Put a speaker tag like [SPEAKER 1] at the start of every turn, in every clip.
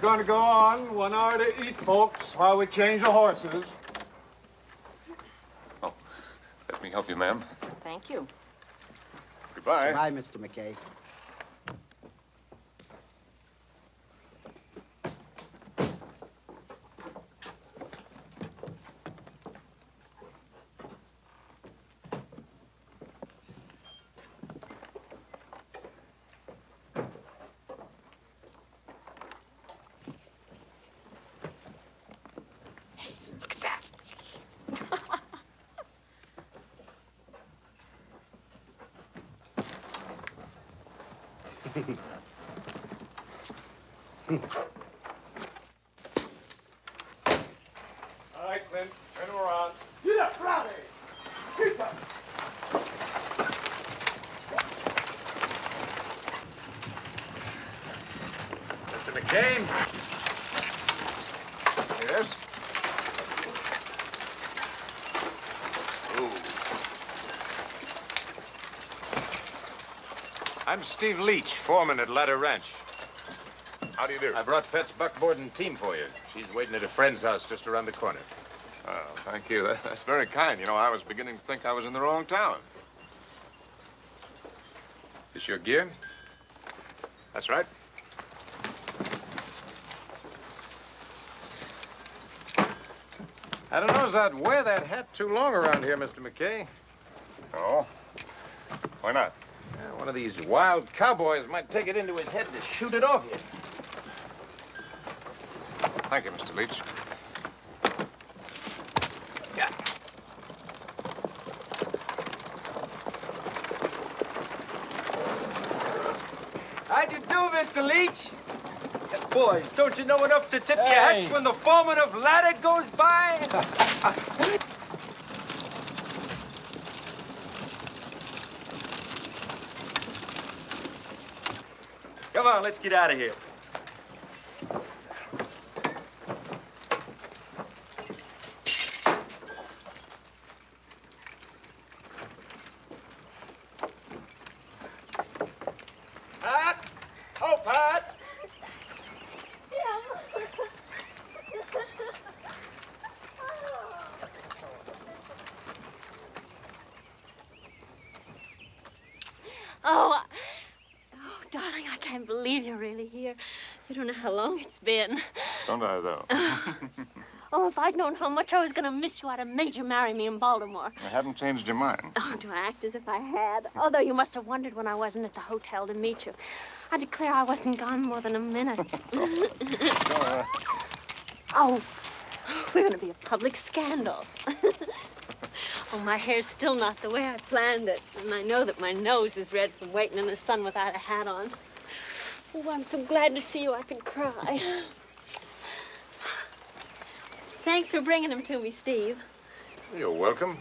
[SPEAKER 1] going to go on. 1 hour to eat, folks, while we change the horses.
[SPEAKER 2] Oh, let me help you, ma'am.
[SPEAKER 3] Thank you.
[SPEAKER 2] Goodbye.
[SPEAKER 4] Goodbye, Mr. McKay.
[SPEAKER 1] All right, Clint, turn him around. Get up, Rowdy! Keep up!
[SPEAKER 2] Mr. McCain. Yes? Ooh.
[SPEAKER 5] I'm Steve Leach, foreman at Ladder Ranch.
[SPEAKER 2] How do you do?
[SPEAKER 5] I brought Pet's buckboarding team for you. She's waiting at a friend's house just around the corner.
[SPEAKER 2] Oh, thank you. That's very kind. You know, I was beginning to think I was in the wrong town.
[SPEAKER 5] This your gear?
[SPEAKER 2] That's right.
[SPEAKER 5] I don't know as I'd wear that hat too long around here, Mr. McKay.
[SPEAKER 2] Oh? Why not?
[SPEAKER 5] One of these wild cowboys might take it into his head to shoot it off you.
[SPEAKER 2] Thank you, Mr. Leach.
[SPEAKER 5] Yeah.
[SPEAKER 6] How'd you do, Mr. Leach? Boys, don't you know enough to tip your hats when the foreman of Ladder goes by? Come on, let's get out of here.
[SPEAKER 5] Pat! Oh, Pat!
[SPEAKER 7] Oh, darling, I can't believe you're really here. You don't know how long it's been.
[SPEAKER 2] Don't I, though?
[SPEAKER 7] Oh, if I'd known how much I was going to miss you, I'd have made you marry me in Baltimore.
[SPEAKER 2] I haven't changed your mind.
[SPEAKER 7] Oh, do I act as if I had? Although you must have wondered when I wasn't at the hotel to meet you. I declare I wasn't gone more than a minute. Oh, we're going to be a public scandal. Oh, my hair's still not the way I planned it. And I know that my nose is red from waiting in the sun without a hat on. Oh, I'm so glad to see you I could cry. Thanks for bringing him to me, Steve.
[SPEAKER 5] You're welcome.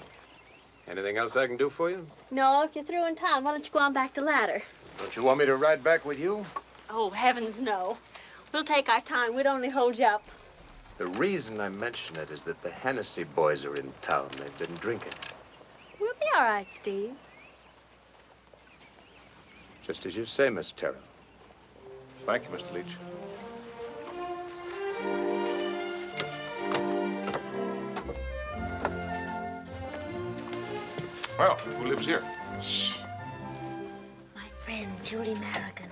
[SPEAKER 5] Anything else I can do for you?
[SPEAKER 7] No, if you're through in town, why don't you go on back to Ladder?
[SPEAKER 5] Don't you want me to ride back with you?
[SPEAKER 7] Oh, heavens, no. We'll take our time. We'd only hold you up.
[SPEAKER 5] The reason I mention it is that the Hennessy boys are in town. They've been drinking.
[SPEAKER 7] We'll be all right, Steve.
[SPEAKER 5] Just as you say, Miss Terra.
[SPEAKER 2] Thank you, Mr. Leach. Well, who lives here?
[SPEAKER 7] Shh. My friend, Julie Merrigan.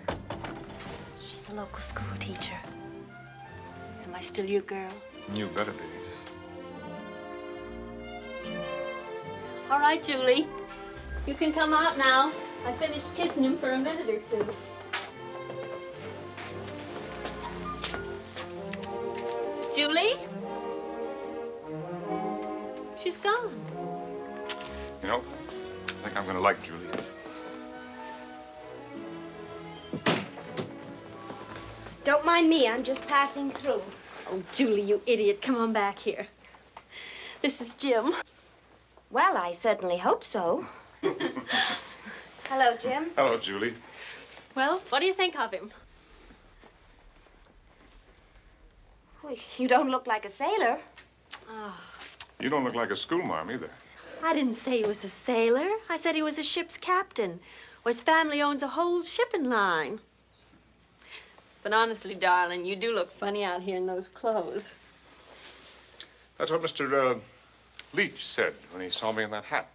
[SPEAKER 7] She's a local school teacher. Am I still your girl?
[SPEAKER 2] You better be.
[SPEAKER 7] All right, Julie. You can come out now. I finished kissing him for a minute or two. Julie? She's gone.
[SPEAKER 2] You know, I think I'm going to like Julie.
[SPEAKER 3] Don't mind me, I'm just passing through.
[SPEAKER 7] Oh, Julie, you idiot. Come on back here. This is Jim.
[SPEAKER 3] Well, I certainly hope so. Hello, Jim.
[SPEAKER 2] Hello, Julie.
[SPEAKER 7] Well, what do you think of him?
[SPEAKER 3] Well, you don't look like a sailor.
[SPEAKER 7] Oh,
[SPEAKER 2] You don't look like a schoolmarm either.
[SPEAKER 7] I didn't say he was a sailor. I said he was a ship's captain. Or his family owns a whole shipping line. But honestly, darling, you do look funny out here in those clothes.
[SPEAKER 2] That's what Mr. Leach said when he saw me in that hat.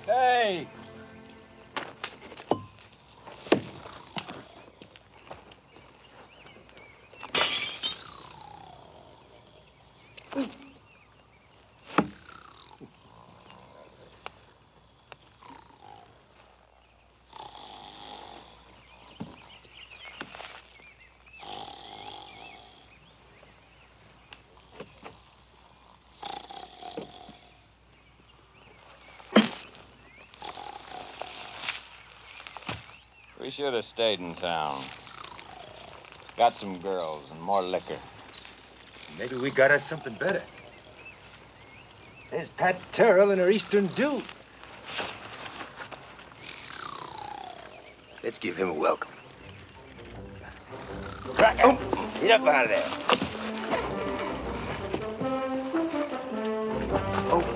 [SPEAKER 6] Hey! We should have stayed in town. Got some girls and more liquor.
[SPEAKER 4] Maybe we got us something better. There's Pat Terrill and her Eastern dude. Let's give him a welcome. Cracker, get up out of there. Oh.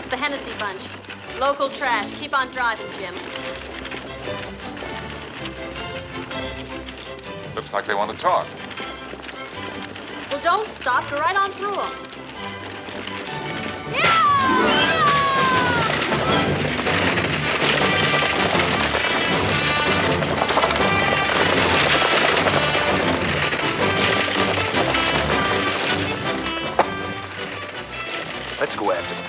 [SPEAKER 7] The Hennessy bunch. Local trash. Keep on driving, Jim.
[SPEAKER 2] Looks like they want to talk.
[SPEAKER 7] Well, don't stop. Go right on through them.
[SPEAKER 4] Let's go after him.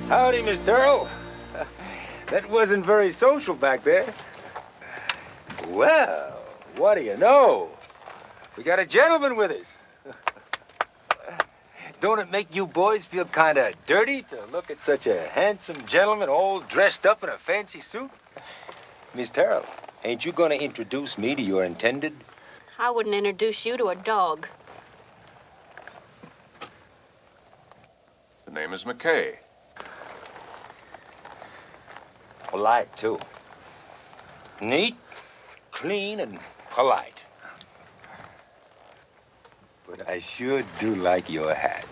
[SPEAKER 4] Howdy, Miss Terrill. That wasn't very social back there. Well, what do you know? We got a gentleman with us. Don't it make you boys feel kind of dirty to look at such a handsome gentleman all dressed up in a fancy suit? Miss Terrill, ain't you gonna introduce me to your intended?
[SPEAKER 7] I wouldn't introduce you to a dog.
[SPEAKER 2] The name is McKay.
[SPEAKER 4] Polite, too. Neat, clean, and polite. But I sure do like your hat.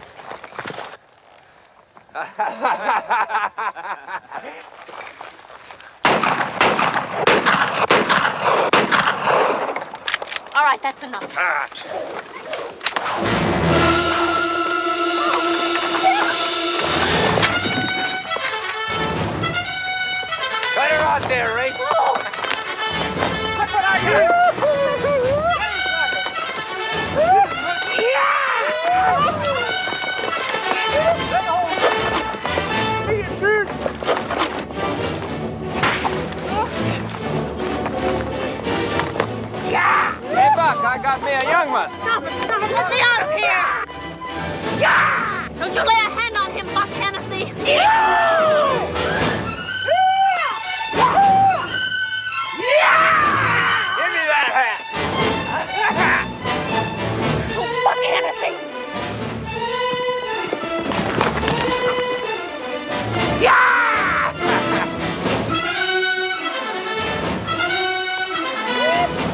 [SPEAKER 7] All right, that's enough.
[SPEAKER 4] Cut her out there, Ray.
[SPEAKER 6] Look what I got! Hey, Buck, I got me a young one.
[SPEAKER 7] Stop it! Stop it! Let me out of here! Yeah! Don't you lay a hand on him, Buck Hennessy!
[SPEAKER 4] Give me that hat!
[SPEAKER 7] Buck Hennessy!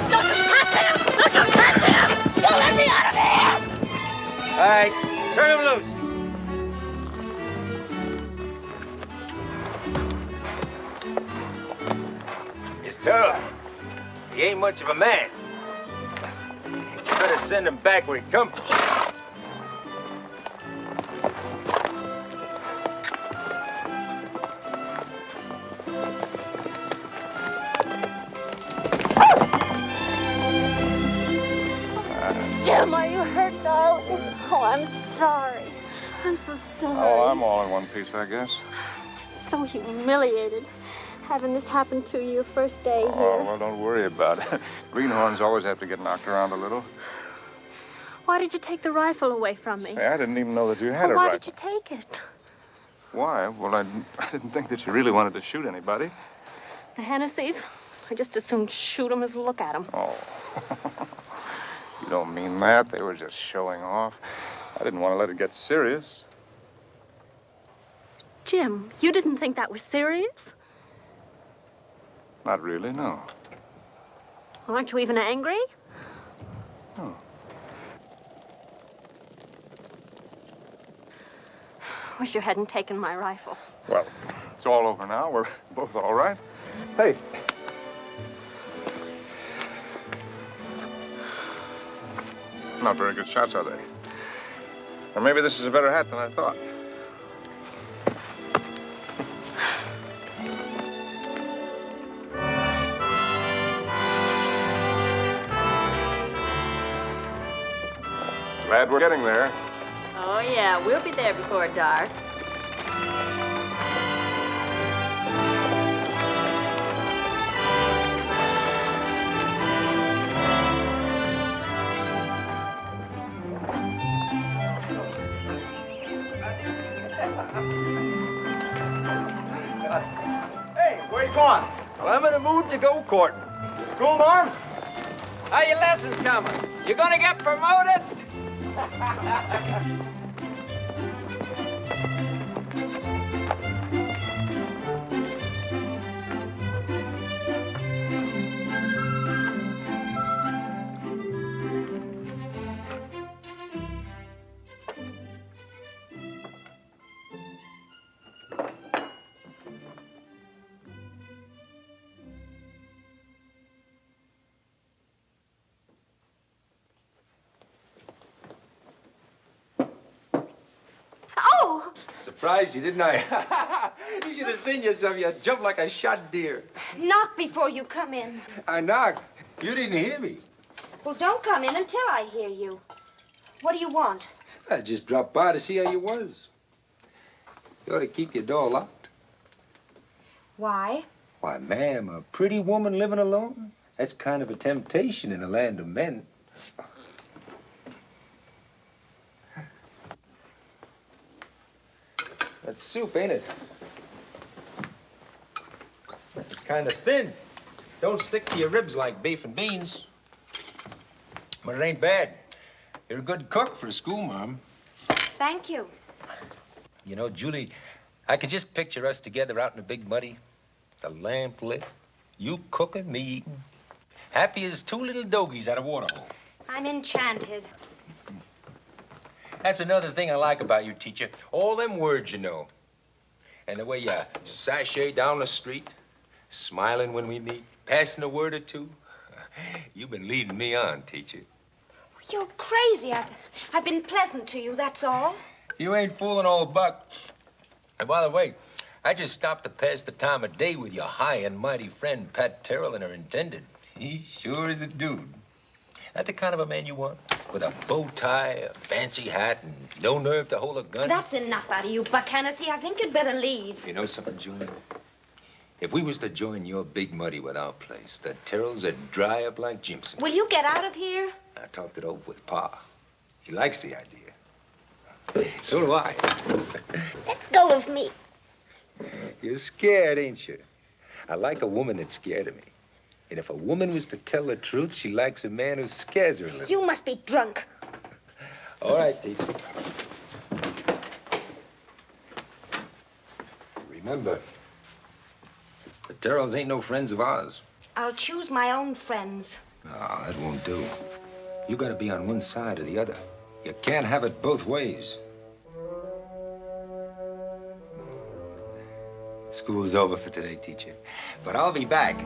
[SPEAKER 7] Don't you touch him! Don't you touch him! Don't let me out of here!
[SPEAKER 4] All right, turn him loose. Miss Terrill, he ain't much of a man. You better send him back where he come from.
[SPEAKER 7] Jim, are you hurt, darling? Oh, I'm sorry. I'm so sorry.
[SPEAKER 2] Oh, I'm all in one piece, I guess.
[SPEAKER 7] So humiliated having this happen to you first day here.
[SPEAKER 2] Oh, well, don't worry about it. Greenhorns always have to get knocked around a little.
[SPEAKER 7] Why did you take the rifle away from me?
[SPEAKER 2] Hey, I didn't even know that you had
[SPEAKER 7] Well,
[SPEAKER 2] a
[SPEAKER 7] why
[SPEAKER 2] rifle.
[SPEAKER 7] did you take it?
[SPEAKER 2] Why? Well, I didn't think that you really wanted to shoot anybody.
[SPEAKER 7] The Hennessy's? I just as soon shoot them as look at them.
[SPEAKER 2] Oh. You don't mean that. They were just showing off. I didn't want to let it get serious.
[SPEAKER 7] Jim, you didn't think that was serious?
[SPEAKER 2] Not really, no.
[SPEAKER 7] Well, aren't you even angry?
[SPEAKER 2] No.
[SPEAKER 7] Wish you hadn't taken my rifle.
[SPEAKER 2] Well, it's all over now. We're both all right. Hey. Not very good shots, are they? Or maybe this is a better hat than I thought. Glad we're getting there.
[SPEAKER 7] Oh, yeah, we'll be there before dark.
[SPEAKER 6] Hey, where you going?
[SPEAKER 4] Well, I'm in a mood to go courting.
[SPEAKER 6] School, Marm? How your lessons coming? You gonna get promoted?
[SPEAKER 3] Oh!
[SPEAKER 4] Surprised you, didn't I? You should have seen yourself. You jumped like a shot deer.
[SPEAKER 3] Knock before you come in.
[SPEAKER 4] I knocked. You didn't hear me.
[SPEAKER 3] Well, don't come in until I hear you. What do you want?
[SPEAKER 4] I just dropped by to see how you was. You ought to keep your door locked.
[SPEAKER 3] Why?
[SPEAKER 4] Why, ma'am, a pretty woman living alone? That's kind of a temptation in a land of men. That's soup, ain't it? It's kind of thin. Don't stick to your ribs like beef and beans. But it ain't bad. You're a good cook for a schoolmarm.
[SPEAKER 3] Thank you.
[SPEAKER 4] You know, Julie, I could just picture us together out in the big muddy, the lamp lit, you cooking, me eating, happy as two little dogies at a waterhole.
[SPEAKER 3] I'm enchanted.
[SPEAKER 4] That's another thing I like about you, teacher. All them words you know. And the way you sashay down the street, smiling when we meet, passing a word or two. You've been leading me on, teacher.
[SPEAKER 3] You're crazy. I've been pleasant to you, that's all.
[SPEAKER 4] You ain't fooling old Buck. And by the way, I just stopped to pass the time of day with your high and mighty friend, Pat Terrill, and her intended. He sure is a dude. That the kind of a man you want? With a bow tie, a fancy hat, and no nerve to hold a gun?
[SPEAKER 3] That's enough out of you, Buck Hennessy. I think you'd better leave.
[SPEAKER 4] You know something, Julie? If we was to join your big muddy with our place, the Terrills would dry up like Jimson.
[SPEAKER 3] Will you get out of here?
[SPEAKER 4] I talked it over with Pa. He likes the idea. So do I.
[SPEAKER 3] Let go of me.
[SPEAKER 4] You're scared, ain't you? I like a woman that's scared of me. And if a woman was to tell the truth, she likes a man who scares her a little.
[SPEAKER 3] You must be drunk.
[SPEAKER 4] All right, teacher. Remember, the Terrills ain't no friends of ours.
[SPEAKER 3] I'll choose my own friends.
[SPEAKER 4] No, that won't do. You gotta be on one side or the other. You can't have it both ways. School's over for today, teacher. But I'll be back.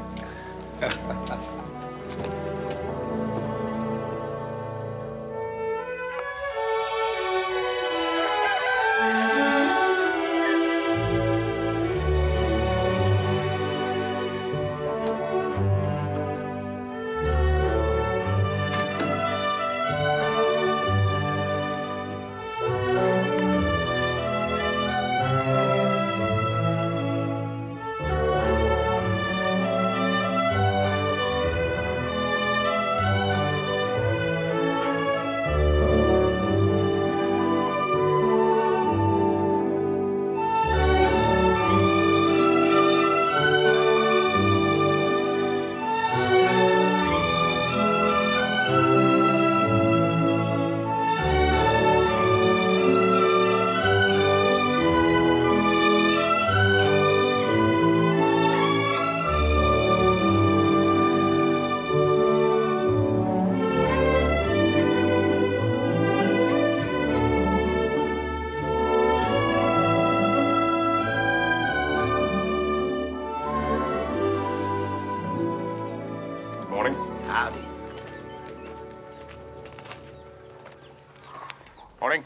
[SPEAKER 2] Morning.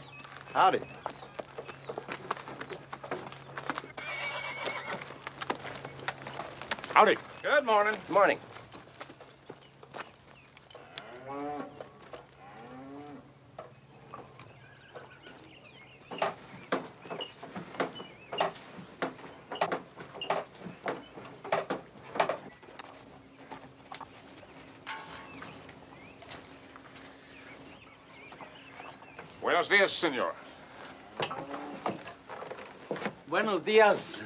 [SPEAKER 8] Howdy.
[SPEAKER 2] Howdy.
[SPEAKER 6] Good morning.
[SPEAKER 8] Good morning.
[SPEAKER 2] Buenos días, señor.
[SPEAKER 9] Buenos días.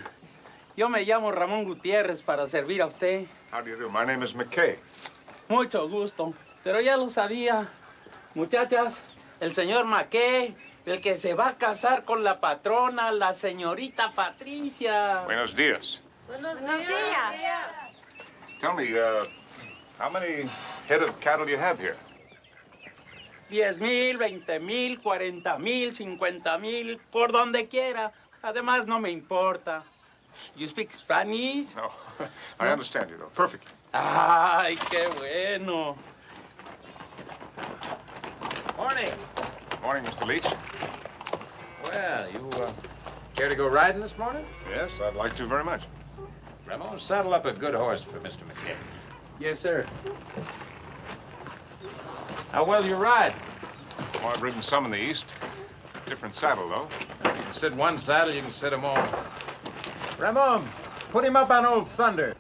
[SPEAKER 9] Yo me llamo Ramón Gutiérrez para servir a usted.
[SPEAKER 2] How do you do? My name is McKay.
[SPEAKER 9] Mucho gusto. Pero ya lo sabía. Muchachas, el señor Mackay, el que se va a casar con la patrona, la señorita Patricia.
[SPEAKER 2] Buenos días.
[SPEAKER 7] Buenos días.
[SPEAKER 2] Tell me, how many head of cattle you have here?
[SPEAKER 9] 10,000, 20,000, 40,000, 50,000, por donde quiera. Además, no me importa. You speak Spanish?
[SPEAKER 2] No, I understand you, though, perfectly.
[SPEAKER 9] Ay, qué bueno.
[SPEAKER 6] Morning.
[SPEAKER 2] Morning, Mr. Leach.
[SPEAKER 6] Well, you care to go riding this morning?
[SPEAKER 2] Yes, I'd like to very much.
[SPEAKER 6] Ramon, saddle up a good horse for Mr. McKay.
[SPEAKER 9] Yes, sir.
[SPEAKER 6] How well you ride?
[SPEAKER 2] Oh, I've ridden some in the East. Different saddle, though.
[SPEAKER 6] You can sit one saddle, you can sit them all. Ramon, put him up on Old Thunder.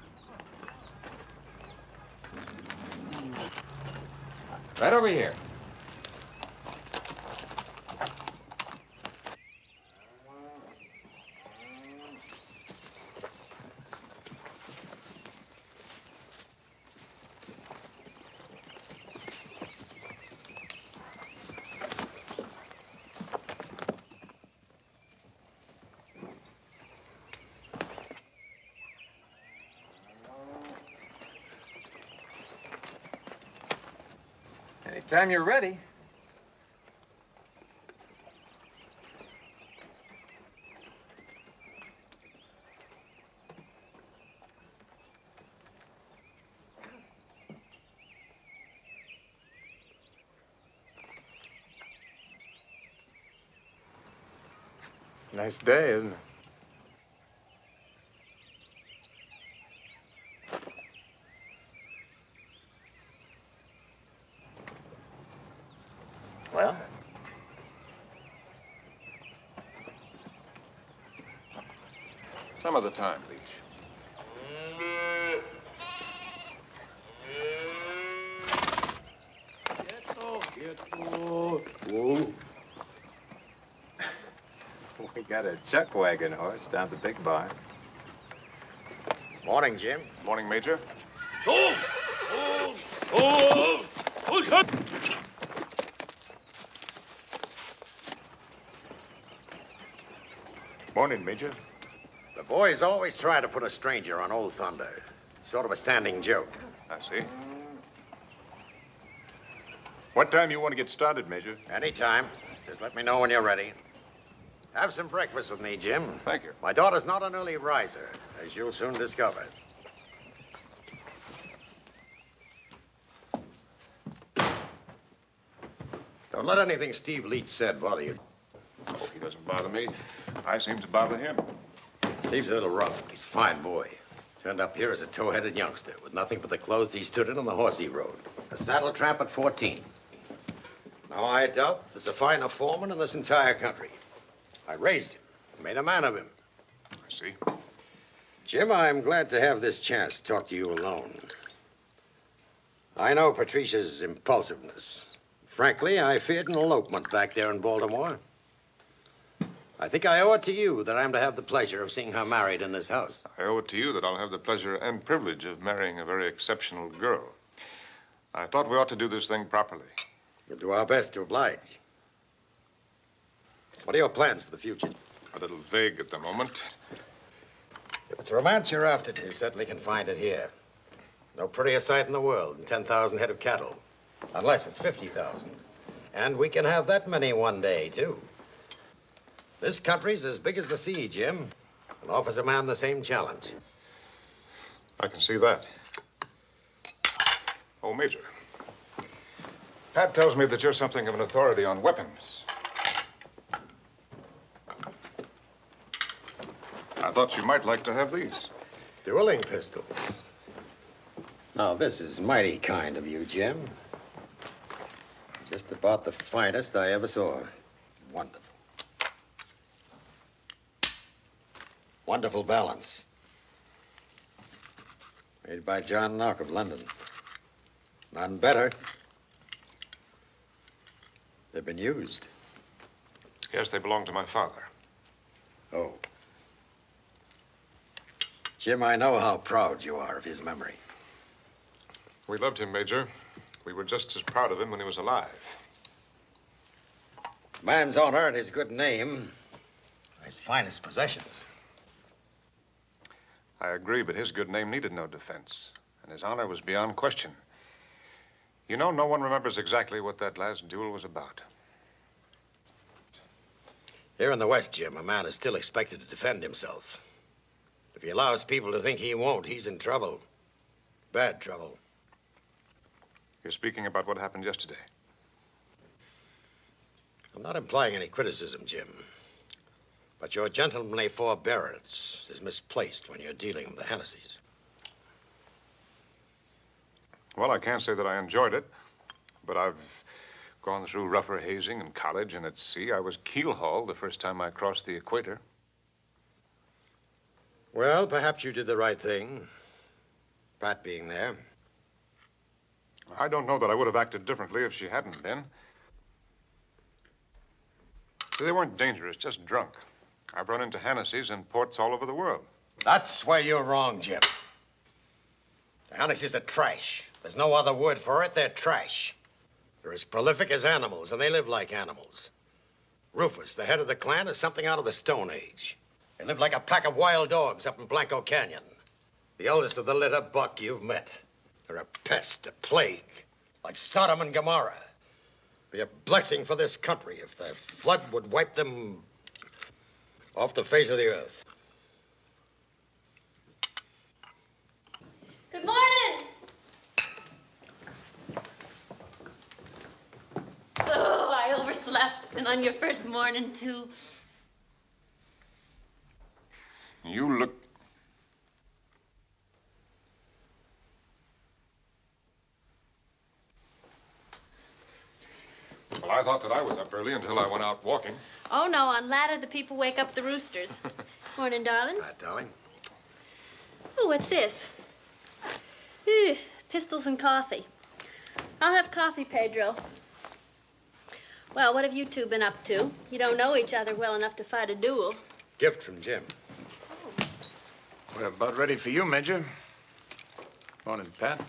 [SPEAKER 6] Right over here. Anytime you're ready.
[SPEAKER 2] Nice day, isn't it?
[SPEAKER 5] Well?
[SPEAKER 2] Some of the time, Leach.
[SPEAKER 5] Whoa. We got a chuck wagon horse down at the big barn. Morning, Jim.
[SPEAKER 2] Morning, Major. Morning, Major.
[SPEAKER 8] The boys always try to put a stranger on Old Thunder. Sort of a standing joke.
[SPEAKER 2] I see. What time you want to get started, Major?
[SPEAKER 8] Anytime. Just let me know when you're ready. Have some breakfast with me, Jim.
[SPEAKER 2] Thank you.
[SPEAKER 8] My daughter's not an early riser, as you'll soon discover. Don't let anything Steve Leach said bother you.
[SPEAKER 2] Oh, he doesn't bother me. I seem to bother him.
[SPEAKER 8] Steve's a little rough, but he's a fine boy. Turned up here as a tow-headed youngster with nothing but the clothes he stood in and the horse he rode. A saddle tramp at 14. Now, I doubt there's a finer foreman in this entire country. I raised him, made a man of him.
[SPEAKER 2] I see.
[SPEAKER 8] Jim, I'm glad to have this chance to talk to you alone. I know Patricia's impulsiveness. Frankly, I feared an elopement back there in Baltimore. I think I owe it to you that I'm to have the pleasure of seeing her married in this house.
[SPEAKER 2] I owe it to you that I'll have the pleasure and privilege of marrying a very exceptional girl. I thought we ought to do this thing properly.
[SPEAKER 8] We'll do our best to oblige. What are your plans for the future?
[SPEAKER 2] A little vague at the moment.
[SPEAKER 8] If it's romance you're after, you certainly can find it here. No prettier sight in the world than 10,000 head of cattle. Unless it's 50,000. And we can have that many one day, too. This country's as big as the sea, Jim, and offers a man the same challenge.
[SPEAKER 2] I can see that. Oh, Major. Pat tells me that you're something of an authority on weapons. I thought you might like to have these.
[SPEAKER 8] Dueling pistols. Now, this is mighty kind of you, Jim. Just about the finest I ever saw. Wonderful. Wonderful balance. Made by John Knock of London. None better. They've been used.
[SPEAKER 2] Yes, they belong to my father.
[SPEAKER 8] Oh. Jim, I know how proud you are of his memory.
[SPEAKER 2] We loved him, Major. We were just as proud of him when he was alive.
[SPEAKER 8] Man's honor and his good name are his finest possessions.
[SPEAKER 2] I agree, but his good name needed no defense, and his honor was beyond question. You know, no one remembers exactly what that last duel was about.
[SPEAKER 8] Here in the West, Jim, a man is still expected to defend himself. If he allows people to think he won't, he's in trouble. Bad trouble.
[SPEAKER 2] You're speaking about what happened yesterday.
[SPEAKER 8] I'm not implying any criticism, Jim. But your gentlemanly forbearance is misplaced when you're dealing with the Hennessy's.
[SPEAKER 2] Well, I can't say that I enjoyed it, but I've gone through rougher hazing in college and at sea. I was keel-hauled the first time I crossed the equator.
[SPEAKER 8] Well, perhaps you did the right thing. Pat being there.
[SPEAKER 2] I don't know that I would have acted differently if she hadn't been. They weren't dangerous, just drunk. I've run into Hennessy's in ports all over the world.
[SPEAKER 8] That's where you're wrong, Jim. The Hennessy's are trash. There's no other word for it. They're trash. They're as prolific as animals, and they live like animals. Rufus, the head of the clan, is something out of the Stone Age. They live like a pack of wild dogs up in Blanco Canyon. The eldest of the litter, Buck, you've met. They're a pest, a plague, like Sodom and Gomorrah. Be a blessing for this country if the flood would wipe them off the face of the earth.
[SPEAKER 7] Good morning. Oh, I overslept. And on your first morning, too.
[SPEAKER 2] You look... Well, I thought that I was up early until I went out walking.
[SPEAKER 7] Oh, no, on ladder, the people wake up the roosters. Morning, darling.
[SPEAKER 8] Right, darling.
[SPEAKER 7] Oh, what's this? Ooh, pistols and coffee. I'll have coffee, Pedro. Well, what have you two been up to? You don't know each other well enough to fight a duel.
[SPEAKER 8] Gift from Jim.
[SPEAKER 5] We're about ready for you, Major. Morning, Pat.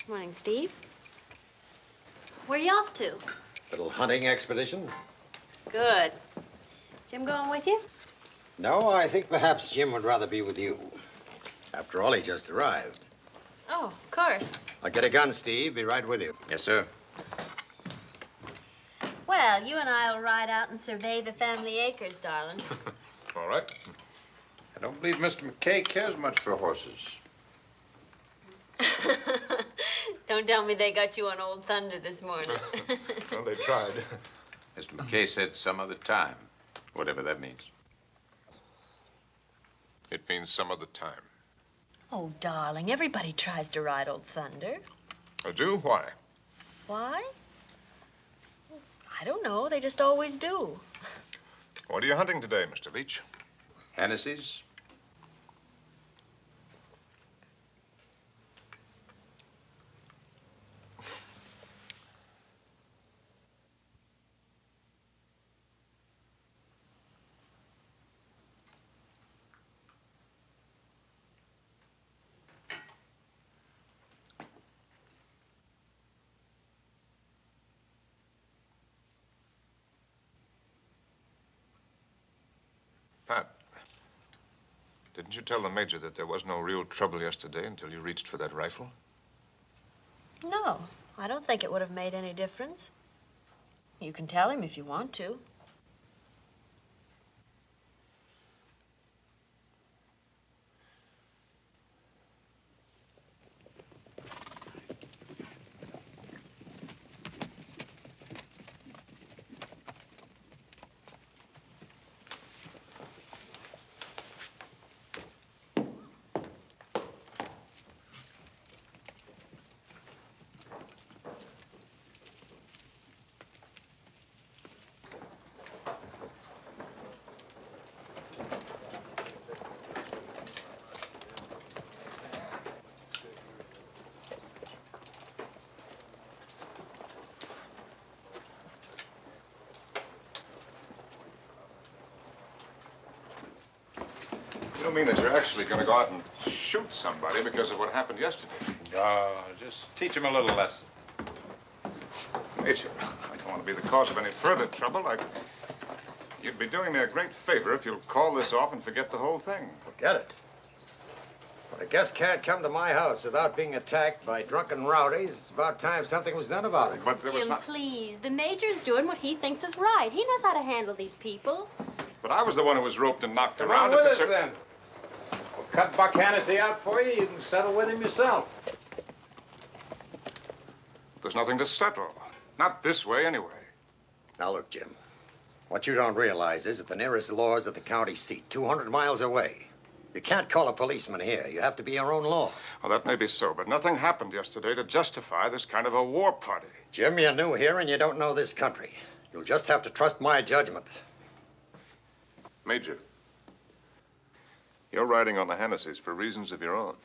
[SPEAKER 7] Morning, Steve. Where are you off to?
[SPEAKER 8] Little hunting expedition?
[SPEAKER 7] Good. Jim going with you?
[SPEAKER 8] No, I think perhaps Jim would rather be with you. After all, he just arrived.
[SPEAKER 7] Oh, of course.
[SPEAKER 8] I'll get a gun, Steve. Be right with you.
[SPEAKER 5] Yes, sir.
[SPEAKER 7] Well, you and I'll ride out and survey the family acres, darling.
[SPEAKER 2] All right.
[SPEAKER 5] I don't believe Mr. McKay cares much for horses.
[SPEAKER 7] Don't tell me they got you on Old Thunder this morning.
[SPEAKER 2] Well, they tried.
[SPEAKER 5] Mr. McKay said some other time, whatever that means.
[SPEAKER 2] It means some other time.
[SPEAKER 7] Oh, darling, everybody tries to ride Old Thunder.
[SPEAKER 2] I do? Why?
[SPEAKER 7] Why? I don't know. They just always do.
[SPEAKER 2] What are you hunting today, Mr. Leach?
[SPEAKER 5] Hennessy's?
[SPEAKER 2] Pat, didn't you tell the Major that there was no real trouble yesterday until you reached for that rifle?
[SPEAKER 7] No, I don't think it would have made any difference. You can tell him if you want to.
[SPEAKER 2] You don't mean that you're actually going to go out and shoot somebody because of what happened yesterday?
[SPEAKER 5] No, just teach him a little lesson.
[SPEAKER 2] Major, I don't want to be the cause of any further trouble. You'd be doing me a great favor if you'll call this off and forget the whole thing.
[SPEAKER 8] Forget it. When a guest can't come to my house without being attacked by drunken rowdies, it's about time something was done about it.
[SPEAKER 2] But there was
[SPEAKER 7] Jim,
[SPEAKER 2] not...
[SPEAKER 7] please. The Major's doing what he thinks is right. He knows how to handle these people.
[SPEAKER 2] But I was the one who was roped and knocked
[SPEAKER 6] Come
[SPEAKER 2] around.
[SPEAKER 6] on with
[SPEAKER 2] If
[SPEAKER 6] us,
[SPEAKER 2] it's a-
[SPEAKER 6] then. We'll cut Buck Hennessy out for you. You can settle with him yourself.
[SPEAKER 2] There's nothing to settle. Not this way, anyway.
[SPEAKER 8] Now, look, Jim. What you don't realize is that the nearest law is at the county seat, 200 miles away. You can't call a policeman here. You have to be your own law.
[SPEAKER 2] Well, that may be so, but nothing happened yesterday to justify this kind of a war party.
[SPEAKER 8] Jim, you're new here and you don't know this country. You'll just have to trust my judgment.
[SPEAKER 2] Major, you're riding on the Hennessy's for reasons of your own.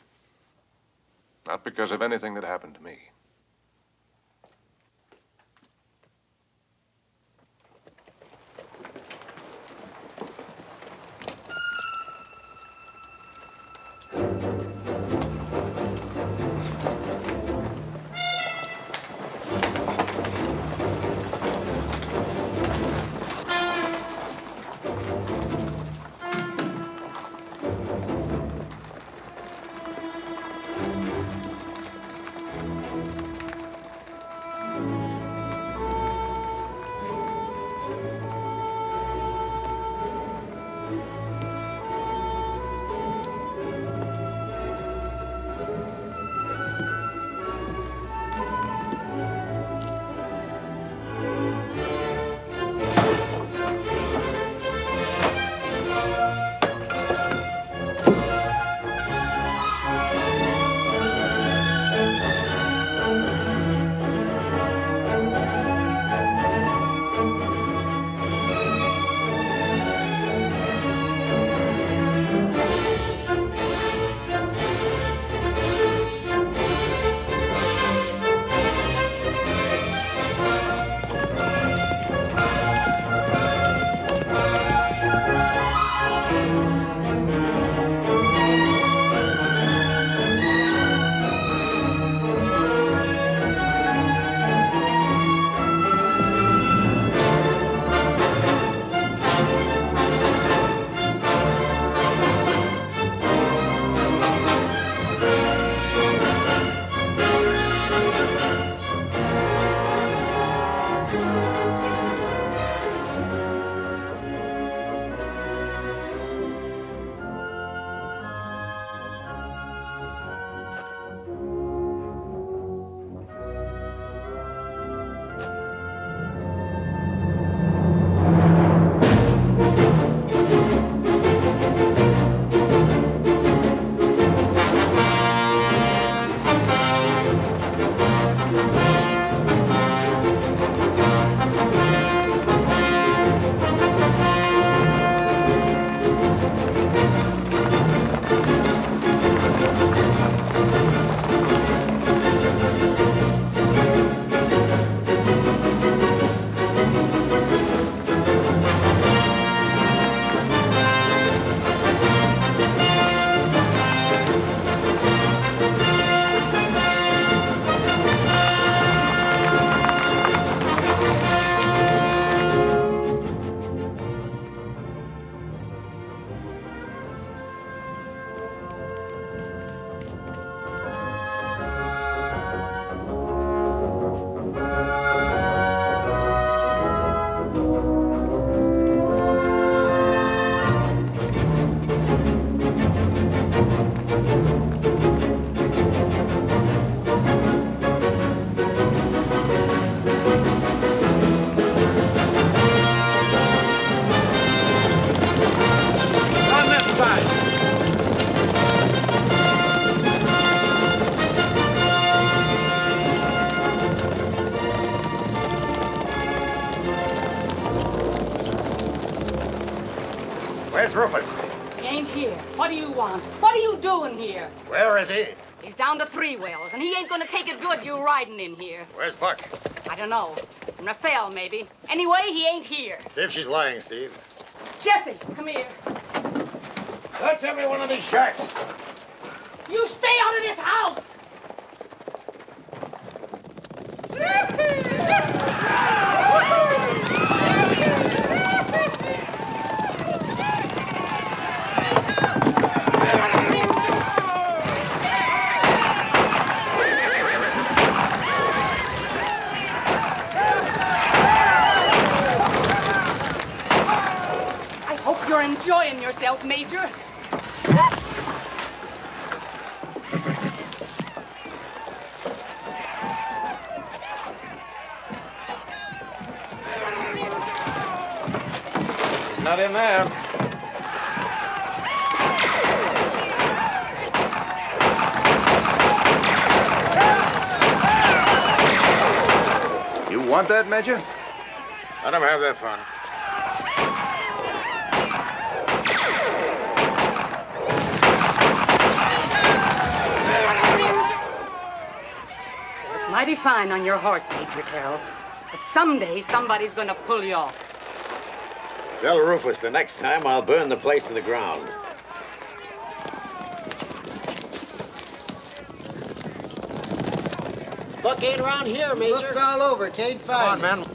[SPEAKER 2] Not because of anything that happened to me.
[SPEAKER 8] Where's Rufus?
[SPEAKER 10] He ain't here. What do you want? What are you doing here?
[SPEAKER 8] Where is he?
[SPEAKER 10] He's down to 3 wells, and he ain't gonna take it good you riding in here.
[SPEAKER 8] Where's Buck?
[SPEAKER 10] I don't know. Raphael, maybe. Anyway, he ain't here.
[SPEAKER 8] See if she's lying, Steve.
[SPEAKER 10] Jesse, come here.
[SPEAKER 8] That's every one of these shacks.
[SPEAKER 10] You stay out of this house! I hope you're enjoying yourself, Major.
[SPEAKER 6] Not in there. You want that, Major?
[SPEAKER 8] Let him have that fun.
[SPEAKER 10] You look mighty fine on your horse, Major Terrill. But someday somebody's gonna pull you off.
[SPEAKER 8] Tell Rufus the next time I'll burn the place to the ground.
[SPEAKER 11] Buck ain't around here, Major.
[SPEAKER 12] Looked all over, can't find
[SPEAKER 8] Come on, man.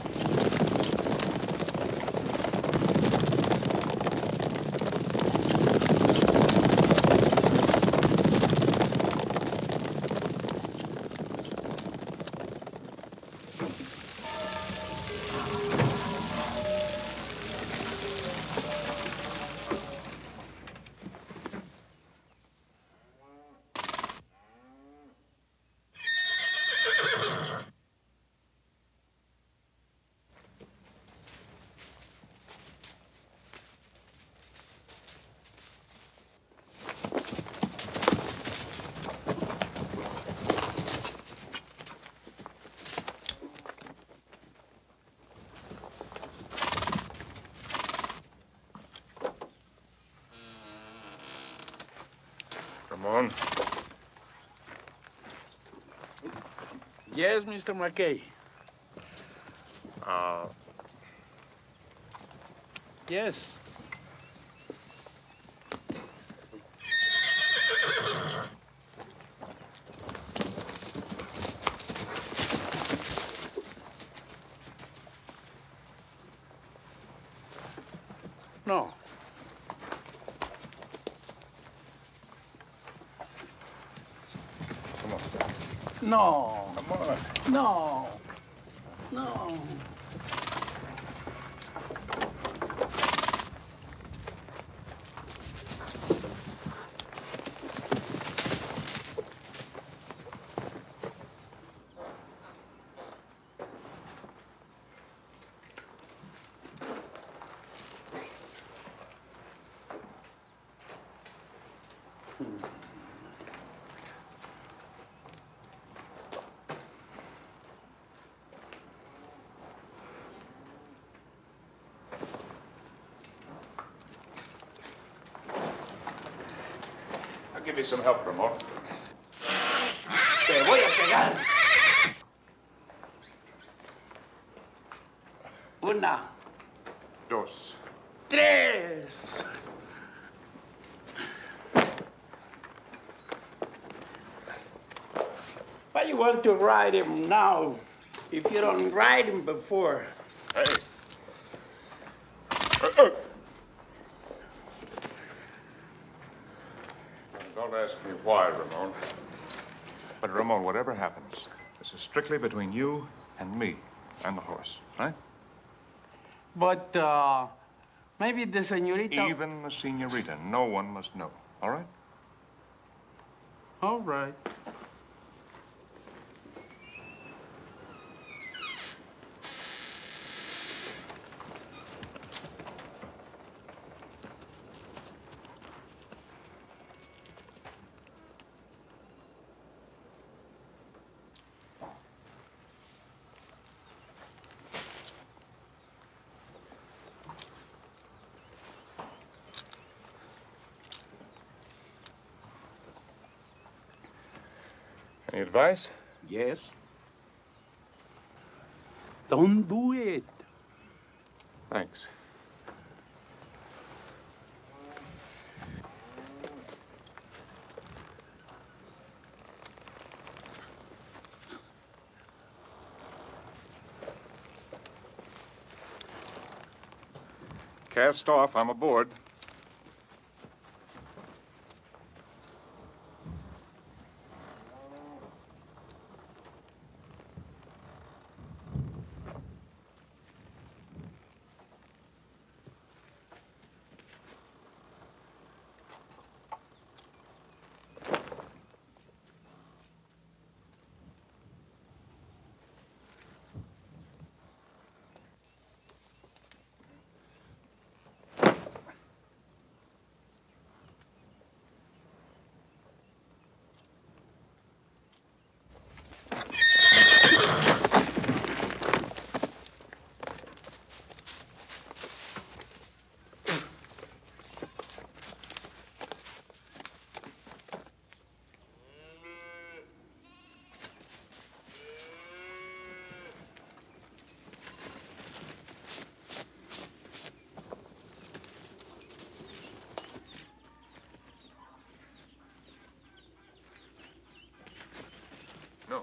[SPEAKER 2] Ramon?
[SPEAKER 9] Yes, Mr. McKay. Yes. No.
[SPEAKER 2] Come on.
[SPEAKER 9] No.
[SPEAKER 2] Come on.
[SPEAKER 9] No. No.
[SPEAKER 2] I'll give you some help, Ramon.
[SPEAKER 9] Te voy a pegar. Una.
[SPEAKER 2] Dos.
[SPEAKER 9] Tres. Why you want to ride him now if you don't ride him before?
[SPEAKER 2] Hey. Don't ask me why, Ramon. But, Ramon, whatever happens, this is strictly between you and me and the horse, right?
[SPEAKER 9] But maybe the señorita...
[SPEAKER 2] Even the señorita. No one must know, all right?
[SPEAKER 9] All right.
[SPEAKER 2] Any advice?
[SPEAKER 9] Yes. Don't do it.
[SPEAKER 2] Thanks. Cast off. I'm aboard. No.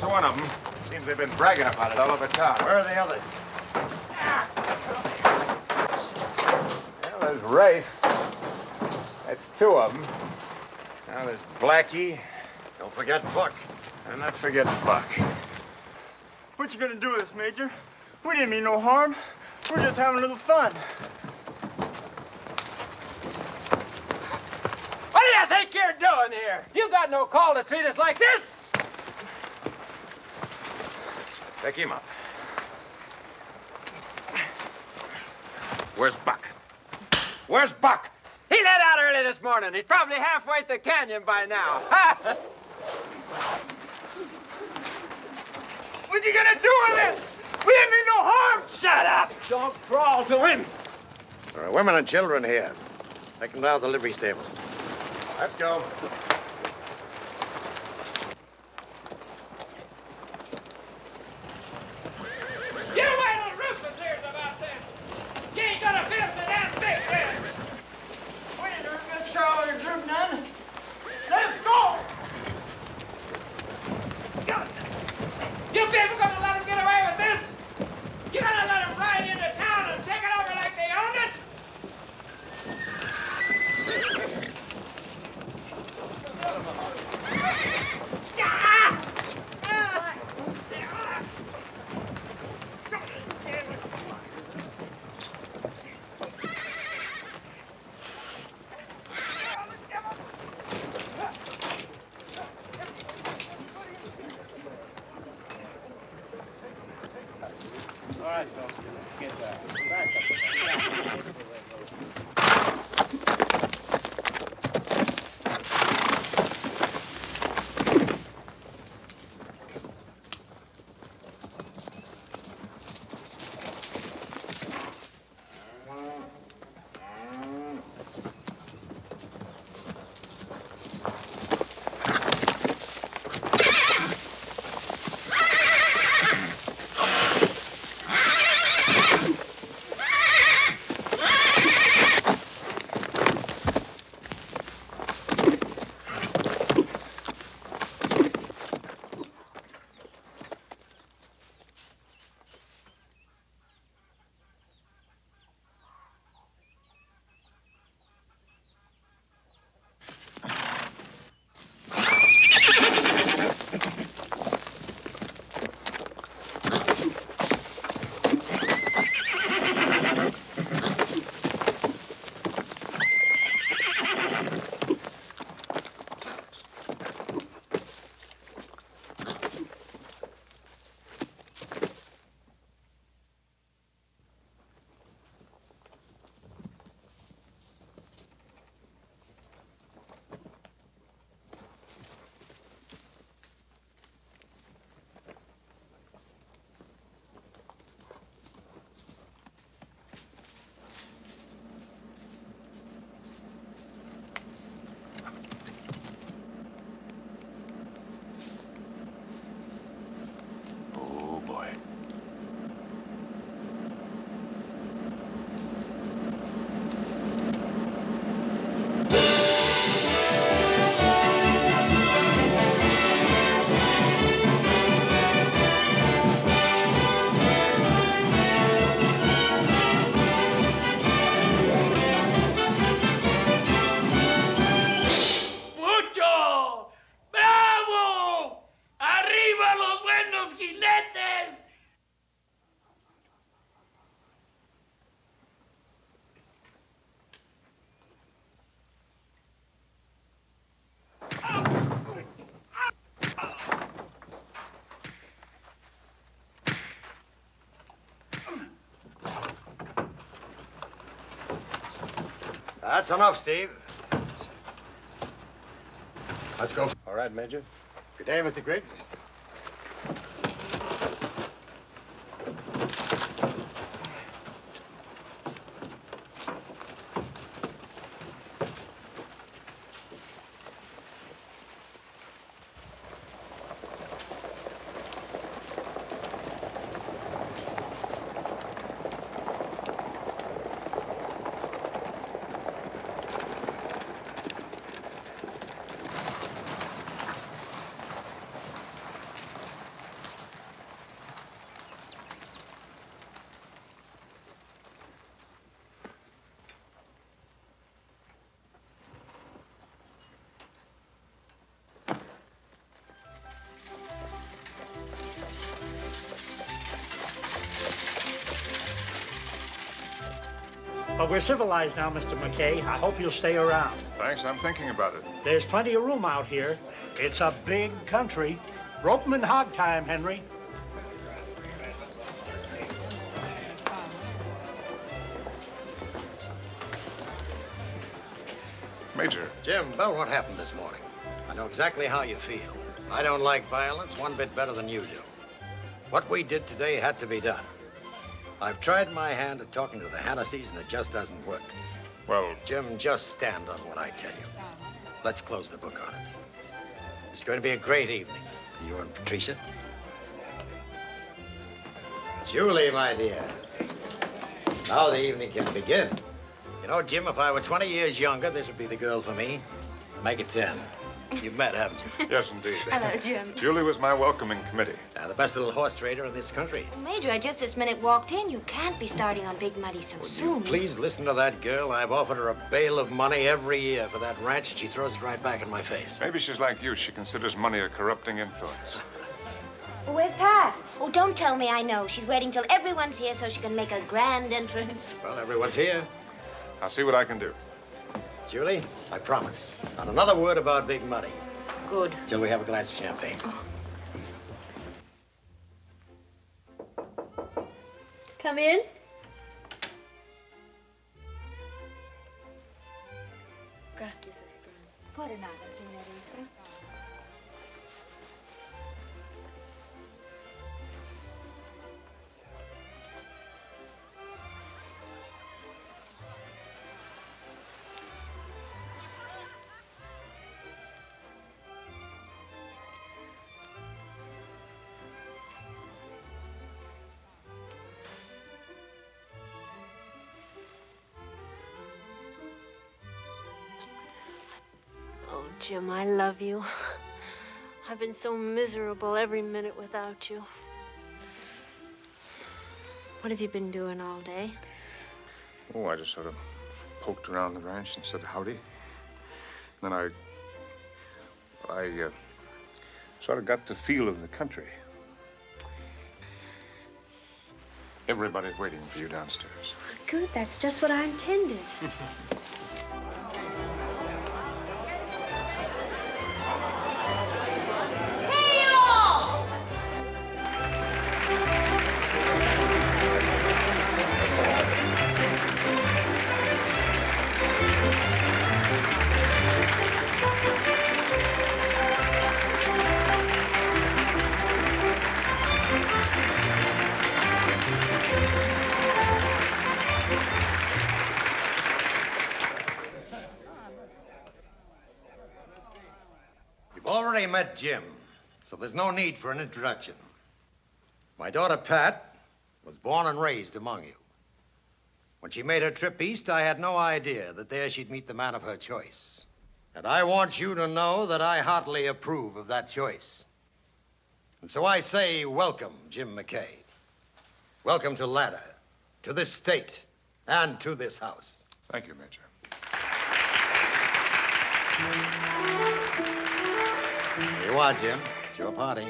[SPEAKER 2] One of them. Seems they've been bragging about it all over town.
[SPEAKER 8] Where are the others?
[SPEAKER 2] Well, there's Rafe. That's two of them. Now there's Blackie.
[SPEAKER 8] Don't forget Buck.
[SPEAKER 2] And not forget Buck.
[SPEAKER 13] What you gonna do with us, Major? We didn't mean no harm. We're just having a little fun.
[SPEAKER 6] What do you think you're doing here? You got no call to treat us like this.
[SPEAKER 2] Pick him up. Where's Buck? Where's Buck?
[SPEAKER 6] He let out early this morning. He's probably halfway to the canyon by now.
[SPEAKER 13] What you gonna do with it? We didn't mean no harm.
[SPEAKER 6] Shut up. Don't crawl to him.
[SPEAKER 8] There are women and children here. Take them down to the livery stable.
[SPEAKER 2] Let's go.
[SPEAKER 14] You wait till Rufus hears about this. You ain't gonna feel so damn big then.
[SPEAKER 12] We didn't hurt Miss Charlie or group none. Let us go!
[SPEAKER 14] You people gonna let him get away with this? You gonna let him ride into town and take it over like they owned it?
[SPEAKER 9] All right, folks. Get back.
[SPEAKER 8] That's enough, Steve. Let's go.
[SPEAKER 5] All right, Major.
[SPEAKER 8] Good day, Mr. Griggs.
[SPEAKER 15] But we're civilized now, Mr. McKay. I hope you'll stay around.
[SPEAKER 2] Thanks, I'm thinking about it.
[SPEAKER 15] There's plenty of room out here. It's a big country. Rope 'em in hog time, Henry.
[SPEAKER 2] Major.
[SPEAKER 8] Jim, about what happened this morning. I know exactly how you feel. I don't like violence one bit better than you do. What we did today had to be done. I've tried my hand at talking to the Hennessy's, and it just doesn't work.
[SPEAKER 2] Well,
[SPEAKER 8] Jim, just stand on what I tell you. Let's close the book on it. It's going to be a great evening for you and Patricia. Julie, my dear. Now the evening can begin. You know, Jim, if I were 20 years younger, this would be the girl for me. Make it 10. You've met, haven't you?
[SPEAKER 2] Yes, indeed.
[SPEAKER 3] Hello, Jim.
[SPEAKER 2] Julie was my welcoming committee.
[SPEAKER 8] The best little horse trader in this country.
[SPEAKER 3] Major, I just this minute walked in. You can't be starting on Big Muddy so soon.
[SPEAKER 8] Please listen to that girl. I've offered her a bale of money every year for that ranch, and she throws it right back in my face.
[SPEAKER 2] Maybe she's like you. She considers money a corrupting influence.
[SPEAKER 3] Where's Pat? Oh, don't tell me I know. She's waiting till everyone's here so she can make a grand entrance.
[SPEAKER 8] Well, everyone's here.
[SPEAKER 2] I'll see what I can do.
[SPEAKER 8] Julie, I promise. Not another word about Big Muddy.
[SPEAKER 3] Good.
[SPEAKER 8] Till we have a glass of champagne.
[SPEAKER 7] Come in. Gracias, Esperanza.
[SPEAKER 3] Por nada, señorita.
[SPEAKER 7] Oh, Jim, I love you. I've been so miserable every minute without you. What have you been doing all day?
[SPEAKER 2] Oh, I just sort of poked around the ranch and said howdy. Then I sort of got the feel of the country. Everybody's waiting for you downstairs.
[SPEAKER 7] Good, that's just what I intended.
[SPEAKER 8] You've already met Jim, so there's no need for an introduction. My daughter, Pat, was born and raised among you. When she made her trip east, I had no idea that there she'd meet the man of her choice. And I want you to know that I heartily approve of that choice. And so I say, welcome, Jim McKay. Welcome to Ladder, to this state, and to this house.
[SPEAKER 2] Thank you, Major.
[SPEAKER 8] Here you are, Jim. It's your party.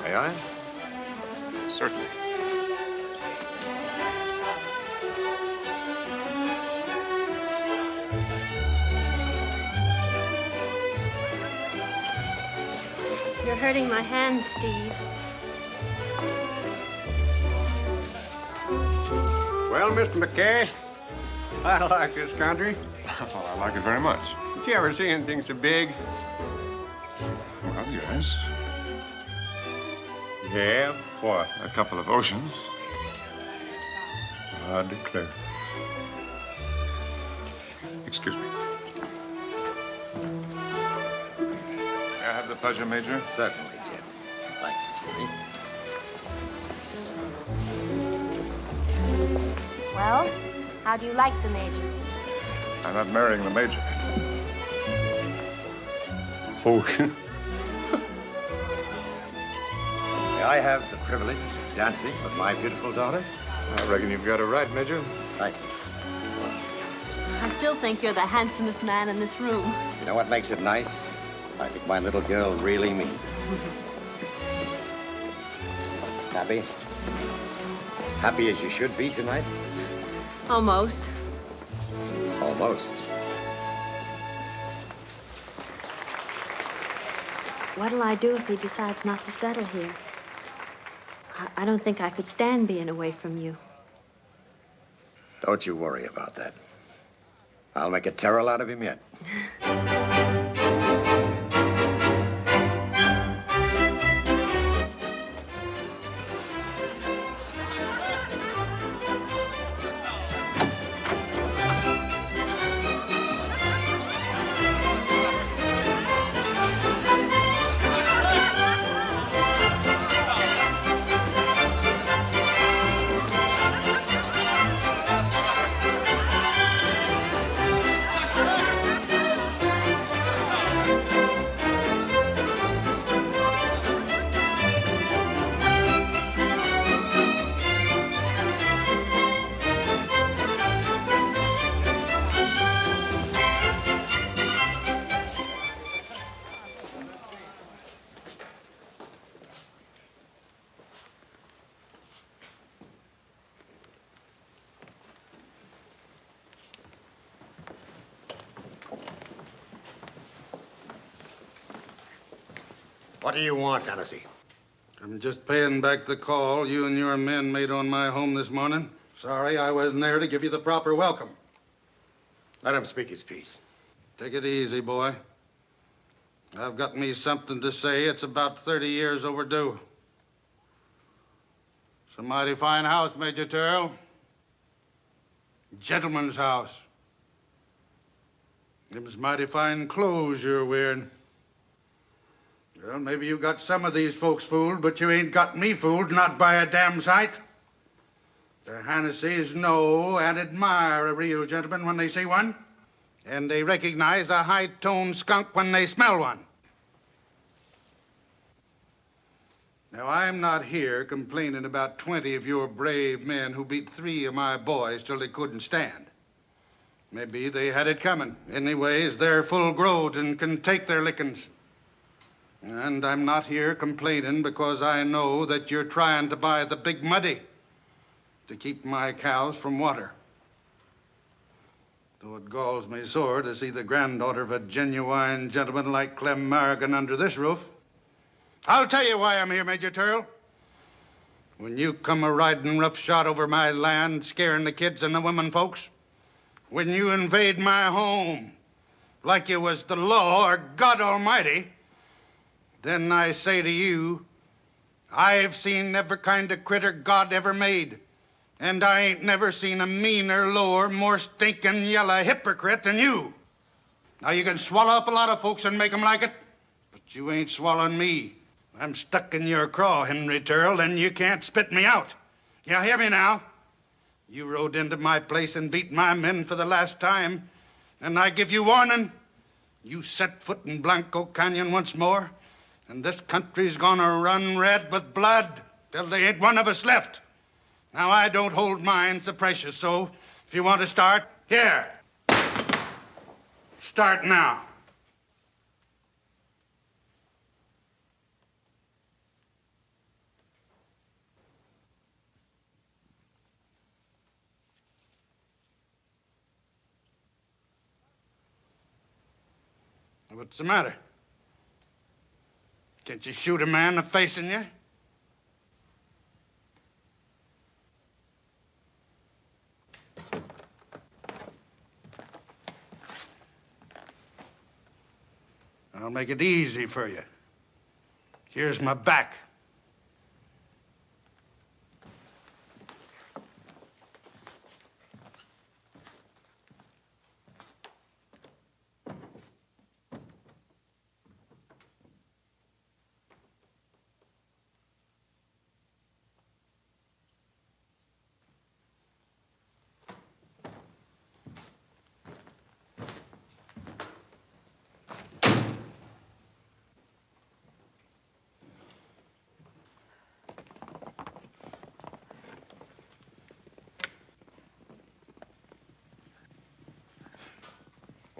[SPEAKER 2] May I? Certainly.
[SPEAKER 7] You're hurting my hand, Steve.
[SPEAKER 16] Well, Mr. McKay, I like this country.
[SPEAKER 2] Well, I like it very much.
[SPEAKER 16] Did you ever see anything so big?
[SPEAKER 2] Well, yes.
[SPEAKER 16] Yeah, what?
[SPEAKER 2] A couple of oceans. I declare. Excuse me. May I have the pleasure, Major?
[SPEAKER 8] Certainly, Jim. Thank you, Julie.
[SPEAKER 3] Well, how do you like the Major?
[SPEAKER 2] I'm not marrying the Major.
[SPEAKER 8] Ocean. May I have the privilege of dancing with my beautiful daughter?
[SPEAKER 2] I reckon you've got it right, Major.
[SPEAKER 8] Thank you.
[SPEAKER 7] I still think you're the handsomest man in this room.
[SPEAKER 8] You know what makes it nice? I think my little girl really means it. Happy? Happy as you should be tonight?
[SPEAKER 7] Almost.
[SPEAKER 8] Almost.
[SPEAKER 7] What'll I do if he decides not to settle here? I don't think I could stand being away from you.
[SPEAKER 8] Don't you worry about that. I'll make a Terrill out of him yet. What do you want, Hennessy?
[SPEAKER 17] I'm just paying back the call you and your men made on my home this morning. Sorry I wasn't there to give you the proper welcome.
[SPEAKER 8] Let him speak his piece.
[SPEAKER 17] Take it easy, boy. I've got me something to say. It's about 30 years overdue. It's a mighty fine house, Major Terrill. Gentleman's house. It was mighty fine clothes you're wearing. Well, maybe you got some of these folks fooled, but you ain't got me fooled, not by a damn sight. The Hennessy's know and admire a real gentleman when they see one, and they recognize a high-toned skunk when they smell one. Now, I'm not here complaining about 20 of your brave men who beat 3 of my boys till they couldn't stand. Maybe they had it coming. Anyways, they're full-growed and can take their lickings. And I'm not here complaining because I know that you're trying to buy the big muddy to keep my cows from water. Though it galls me sore to see the granddaughter of a genuine gentleman like Clem Marrigan under this roof. I'll tell you why I'm here, Major Terrill. When you come a-riding roughshod over my land, scaring the kids and the women folks, when you invade my home like you was the law or God Almighty, then I say to you, I've seen every kind of critter God ever made, and I ain't never seen a meaner, lower, more stinking yellow hypocrite than you. Now, you can swallow up a lot of folks and make 'em like it, but you ain't swallowing me. I'm stuck in your craw, Henry Terrill, and you can't spit me out. You hear me now? You rode into my place and beat my men for the last time, and I give you warning. You set foot in Blanco Canyon once more, and this country's gonna run red with blood till there ain't one of us left. Now, I don't hold mine so precious, so if you want to start, here. Start now. What's the matter? Can't you shoot a man facing you? I'll make it easy for you. Here's my back.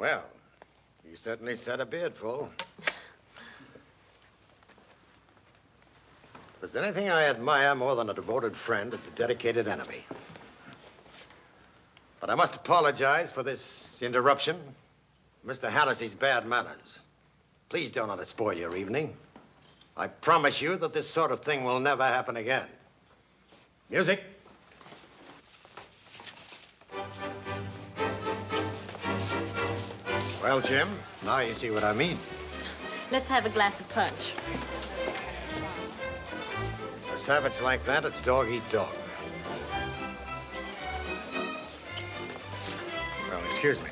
[SPEAKER 8] Well, you certainly said a beardful. If there's anything I admire more than a devoted friend, it's a dedicated enemy. But I must apologize for this interruption. Mr. Hannessy's bad manners. Please don't let it spoil your evening. I promise you that this sort of thing will never happen again. Music. Well, Jim, now you see what I mean.
[SPEAKER 7] Let's have a glass of punch.
[SPEAKER 8] A savage like that, it's dog eat dog. Well, excuse me.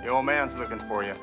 [SPEAKER 16] The old man's looking for you.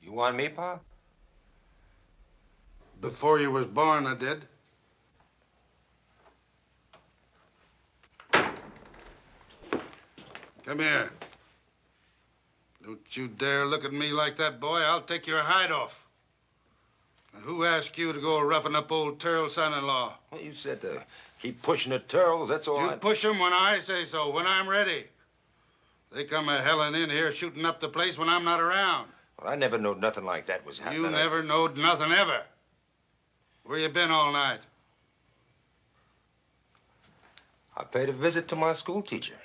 [SPEAKER 4] You want me, Pa?
[SPEAKER 17] Before you was born, I did. Come here. Don't you dare look at me like that, boy. I'll take your hide off. Now, who asked you to go roughing up old Terrill's son-in-law?
[SPEAKER 4] Well, you said to keep pushing the Terrills, that's all.
[SPEAKER 17] You push them when I say so, when I'm ready. They come a-helling in here shooting up the place when I'm not around.
[SPEAKER 4] Well, I never knowed nothing like that was happening.
[SPEAKER 17] You never knowed nothing ever. Where you been all night?
[SPEAKER 4] I paid a visit to my school teacher.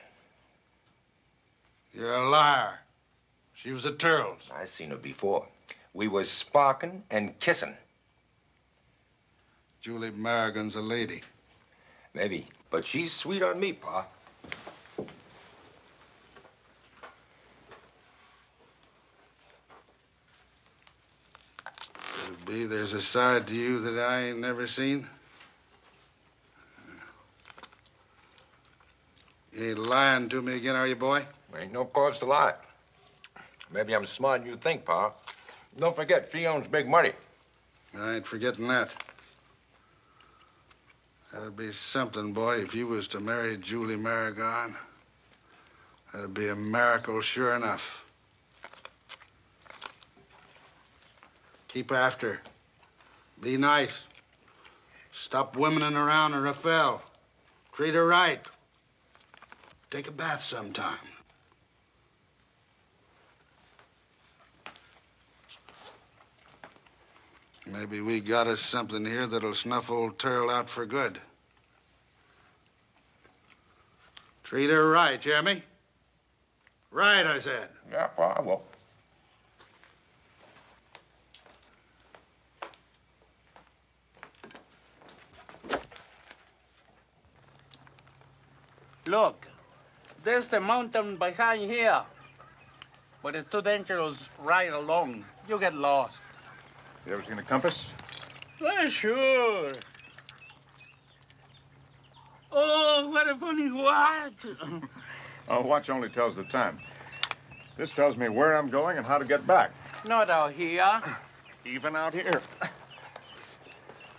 [SPEAKER 17] You're a liar. She was a Terrill's.
[SPEAKER 4] I seen her before. We was sparking and kissing.
[SPEAKER 17] Julie Merrigan's a lady.
[SPEAKER 4] Maybe, but she's sweet on me, Pa.
[SPEAKER 17] Could be there's a side to you that I ain't never seen. You ain't lying to me again, are you, boy?
[SPEAKER 4] Ain't no cause to lie. Maybe I'm smarter than you think, Pa. Don't forget, she owns big money.
[SPEAKER 17] I ain't forgetting that. That'd be something, boy, if you was to marry Julie Merrigan. That'd be a miracle, sure enough. Keep after her. Be nice. Stop womening around her, Raphael. Treat her right. Take a bath sometime. Maybe we got us something here that'll snuff old Terrill out for good. Treat her right, hear me? Right, I said.
[SPEAKER 4] Yeah, Pa, I will.
[SPEAKER 9] Look, there's the mountain behind here. But it's too dangerous right along. You get lost.
[SPEAKER 2] You ever seen a compass?
[SPEAKER 9] Well, sure. Oh, what a funny watch.
[SPEAKER 2] A watch only tells the time. This tells me where I'm going and how to get back.
[SPEAKER 9] Not out here.
[SPEAKER 2] Even out here.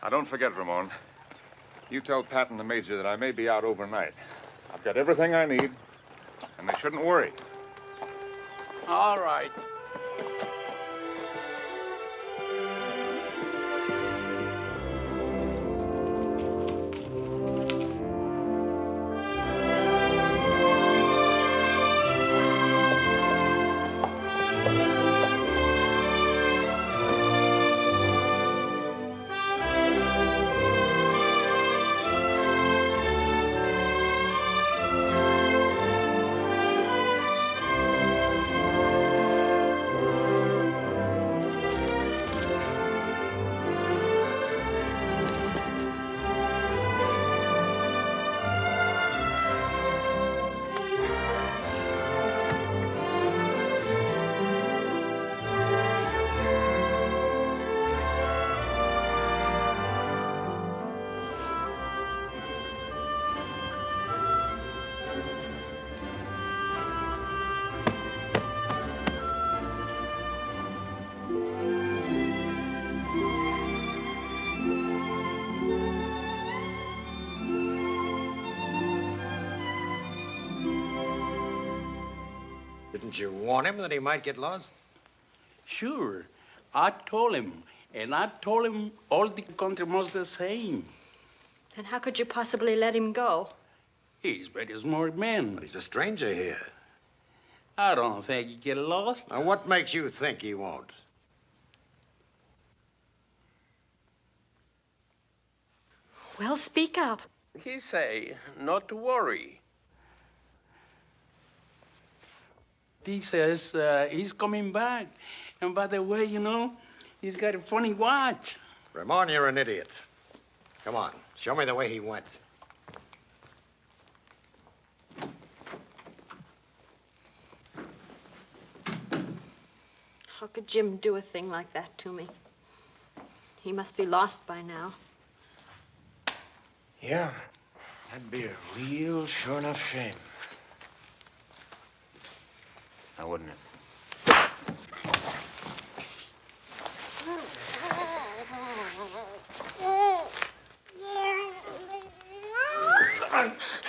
[SPEAKER 2] Now, don't forget, Ramon. You tell Pat and the Major that I may be out overnight. I've got everything I need, and they shouldn't worry.
[SPEAKER 9] All right.
[SPEAKER 8] Didn't you warn him that he might get lost?
[SPEAKER 9] Sure. I told him, and I told him all the country was the same.
[SPEAKER 7] Then how could you possibly let him go?
[SPEAKER 9] He's a very smart man.
[SPEAKER 8] But he's a stranger here.
[SPEAKER 9] I don't think he'd get lost.
[SPEAKER 8] Now, what makes you think he won't?
[SPEAKER 7] Well, speak up.
[SPEAKER 5] He say not to worry.
[SPEAKER 9] He says he's coming back. And by the way, you know, he's got a funny watch.
[SPEAKER 8] Ramon, you're an idiot. Come on, show me the way he went.
[SPEAKER 7] How could Jim do a thing like that to me? He must be lost by now.
[SPEAKER 18] Yeah, that'd be a real sure enough shame. Now, wouldn't it?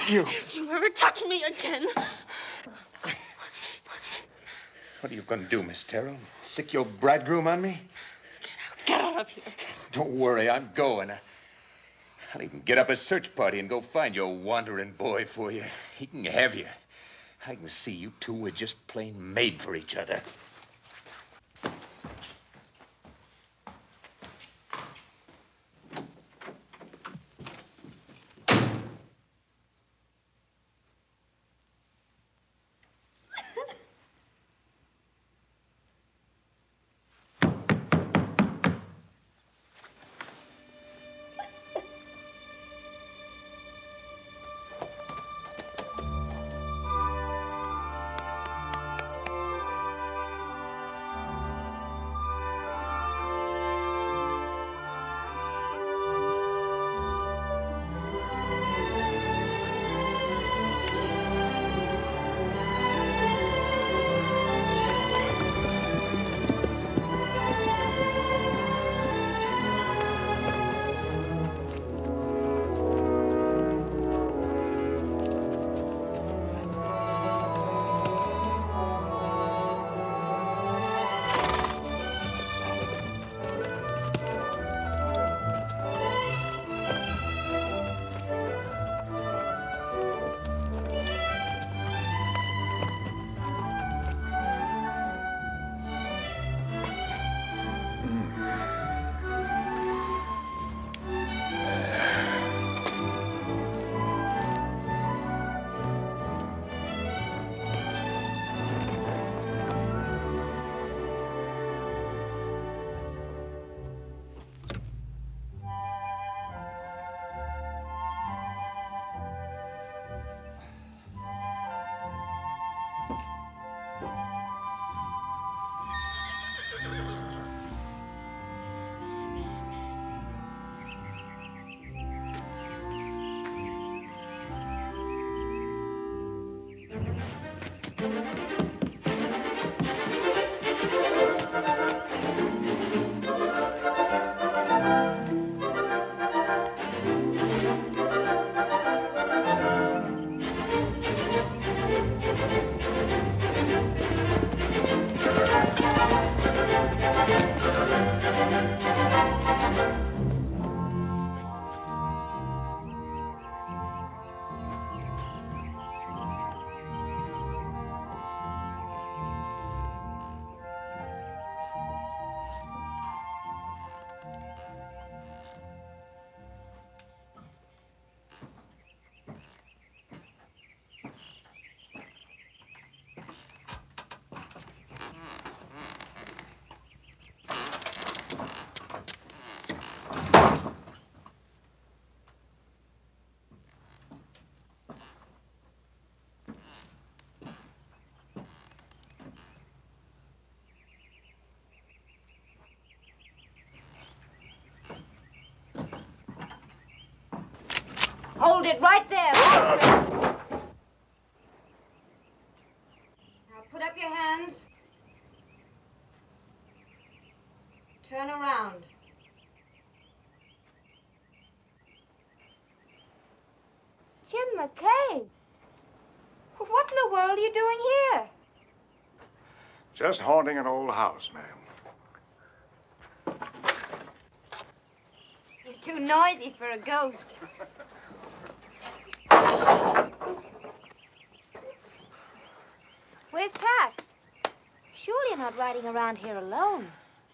[SPEAKER 7] You. If you ever touch me again.
[SPEAKER 18] What are you going to do, Miss Terrill? Sick your bridegroom on me?
[SPEAKER 7] Get out of here.
[SPEAKER 18] Don't worry, I'm going. I'll even get up a search party and go find your wandering boy for you. He can have you. I can see you two were just plain made for each other.
[SPEAKER 3] Hold it right there. Now put up your hands. Turn around. Jim McKay. What in the world are you doing here?
[SPEAKER 2] Just haunting an old house, ma'am.
[SPEAKER 3] You're too noisy for a ghost. Where's Pat? Surely you're not riding around here alone.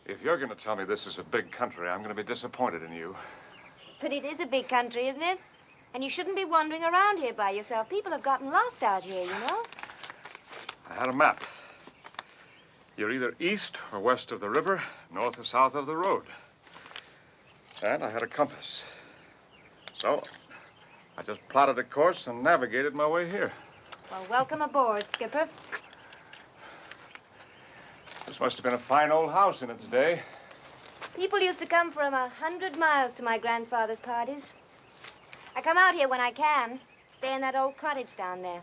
[SPEAKER 2] If you're going to tell me this is a big country, I'm going to be disappointed in you.
[SPEAKER 3] But it is a big country, isn't it? And you shouldn't be wandering around here by yourself. People have gotten lost out here, you know.
[SPEAKER 2] I had a map. You're either east or west of the river, north or south of the road. And I had a compass. So I just plotted a course and navigated my way here.
[SPEAKER 3] Well, welcome aboard, Skipper.
[SPEAKER 2] This must have been a fine old house in its day.
[SPEAKER 3] People used to come from 100 miles to my grandfather's parties. I come out here when I can. Stay in that old cottage down there.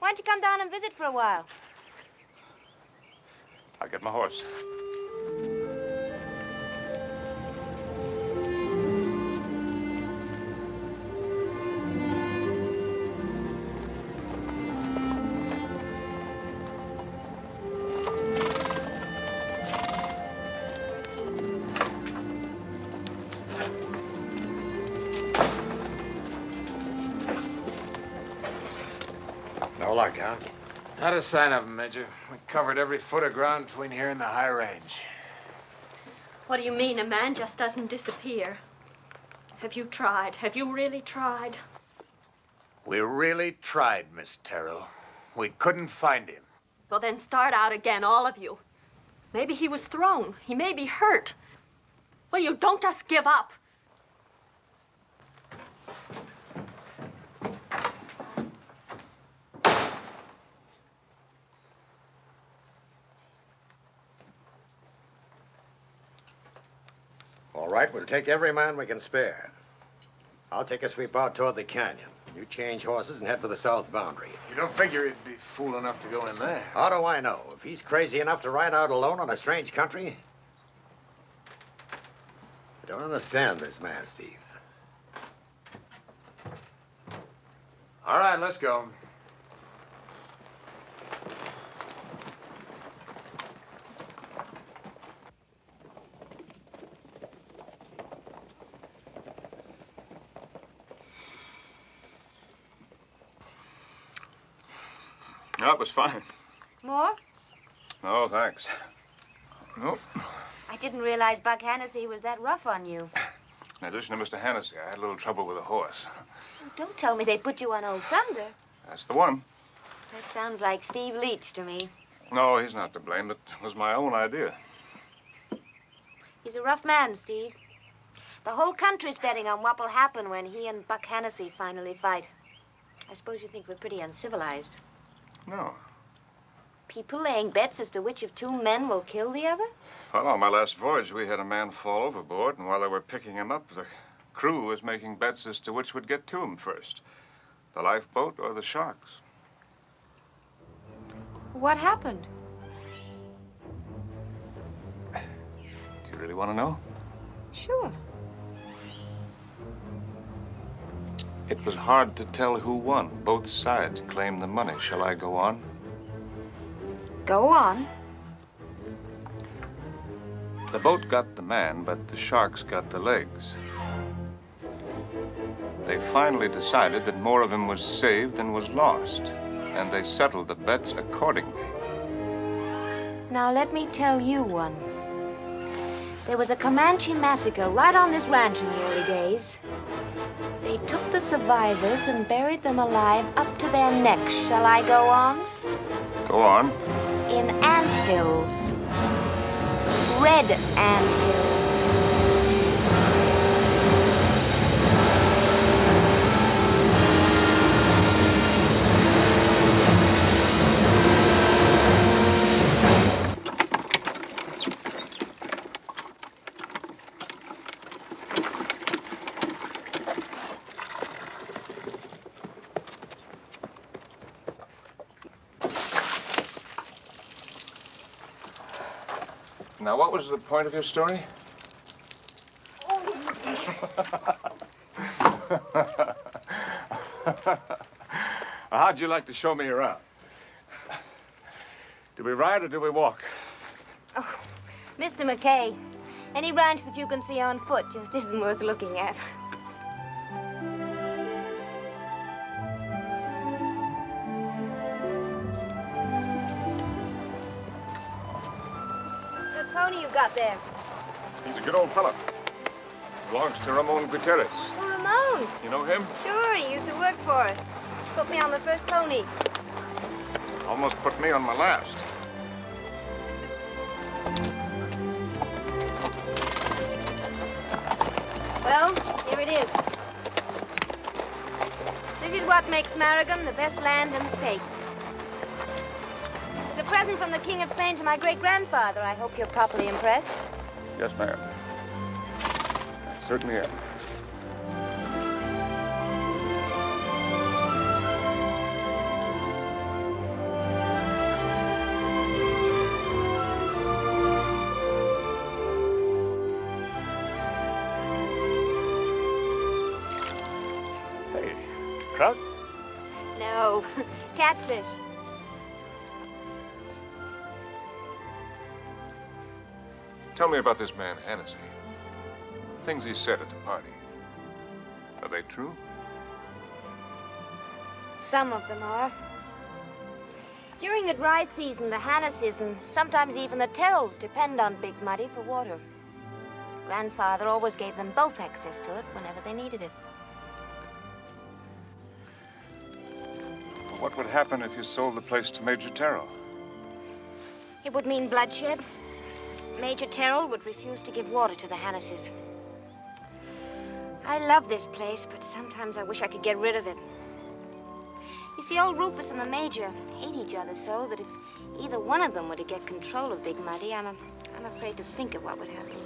[SPEAKER 3] Why don't you come down and visit for a while?
[SPEAKER 2] I'll get my horse.
[SPEAKER 8] No luck, huh?
[SPEAKER 6] Not a sign of him, Major. We covered every foot of ground between here and the high range.
[SPEAKER 7] What do you mean a man just doesn't disappear? Have you tried? Have you really tried?
[SPEAKER 6] We really tried, Miss Terrill. We couldn't find him.
[SPEAKER 7] Well, then start out again, all of you. Maybe he was thrown. He may be hurt. Well, you don't just give up.
[SPEAKER 8] All right, we'll take every man we can spare. I'll take a sweep out toward the canyon. You change horses and head for the south boundary.
[SPEAKER 6] You don't figure he'd be fool enough to go in there?
[SPEAKER 8] How do I know? If he's crazy enough to ride out alone on a strange country? I don't understand this man, Steve.
[SPEAKER 6] All right, let's go.
[SPEAKER 2] That was fine.
[SPEAKER 3] More?
[SPEAKER 2] Oh, thanks. Nope.
[SPEAKER 3] I didn't realize Buck Hennessy was that rough on you.
[SPEAKER 2] In addition to Mr. Hennessy, I had a little trouble with a horse.
[SPEAKER 3] Oh, don't tell me they put you on Old Thunder.
[SPEAKER 2] That's the one.
[SPEAKER 3] That sounds like Steve Leach to me.
[SPEAKER 2] No, he's not to blame. It was my own idea.
[SPEAKER 3] He's a rough man, Steve. The whole country's betting on what will happen when he and Buck Hennessy finally fight. I suppose you think we're pretty uncivilized.
[SPEAKER 2] No.
[SPEAKER 3] People laying bets as to which of two men will kill the other?
[SPEAKER 2] Well, on my last voyage, we had a man fall overboard, and while they were picking him up, the crew was making bets as to which would get to him first. The lifeboat or the sharks.
[SPEAKER 3] What happened?
[SPEAKER 2] Do you really want to know?
[SPEAKER 3] Sure.
[SPEAKER 2] It was hard to tell who won. Both sides claimed the money. Shall I go on?
[SPEAKER 3] Go on.
[SPEAKER 2] The boat got the man, but the sharks got the legs. They finally decided that more of him was saved than was lost, and they settled the bets accordingly.
[SPEAKER 3] Now let me tell you one. There was a Comanche massacre right on this ranch in the early days. They took the survivors and buried them alive up to their necks. Shall I go on?
[SPEAKER 2] Go on.
[SPEAKER 3] In anthills. Red anthills.
[SPEAKER 2] Now, what was the point of your story? How'd you like to show me around? Do we ride or do we walk?
[SPEAKER 3] Oh, Mr. McKay, any ranch that you can see on foot just isn't worth looking at. The pony you got there.
[SPEAKER 2] He's a good old fellow. Belongs to Ramon Gutierrez.
[SPEAKER 3] Oh, Ramon.
[SPEAKER 2] You know him?
[SPEAKER 3] Sure, he used to work for us. Put me on my first pony.
[SPEAKER 2] Almost put me on my last.
[SPEAKER 3] Well, here it is. This is what makes Maragon the best land in the state. It's a present from the King of Spain to my great-grandfather. I hope you're properly impressed.
[SPEAKER 2] Yes, ma'am. I certainly am. Hey, trout?
[SPEAKER 3] No, catfish.
[SPEAKER 2] Tell me about this man, Hennessy. The things he said at the party. Are they true?
[SPEAKER 3] Some of them are. During the dry season, the Hannesses and sometimes even the Terrills depend on Big Muddy for water. Grandfather always gave them both access to it whenever they needed it.
[SPEAKER 2] What would happen if you sold the place to Major Terrill?
[SPEAKER 3] It would mean bloodshed. Major Terrill would refuse to give water to the Hannesses. I love this place, but sometimes I wish I could get rid of it. You see, old Rufus and the Major hate each other so that if either one of them were to get control of Big Muddy, I'm afraid to think of what would happen.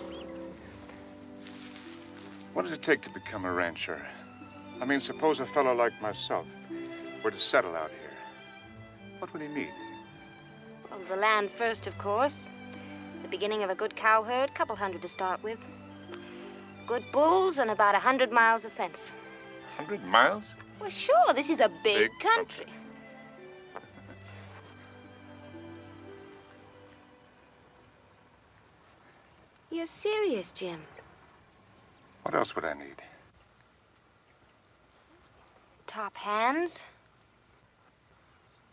[SPEAKER 2] What does it take to become a rancher? I mean, suppose a fellow like myself were to settle out here. What would he need?
[SPEAKER 3] Well, the land first, of course. The beginning of a good cow herd, couple hundred to start with. Good bulls and about 100 miles of fence.
[SPEAKER 2] 100 miles?
[SPEAKER 3] Well, sure, this is a big country. You're serious, Jim?
[SPEAKER 2] What else would I need?
[SPEAKER 3] Top hands.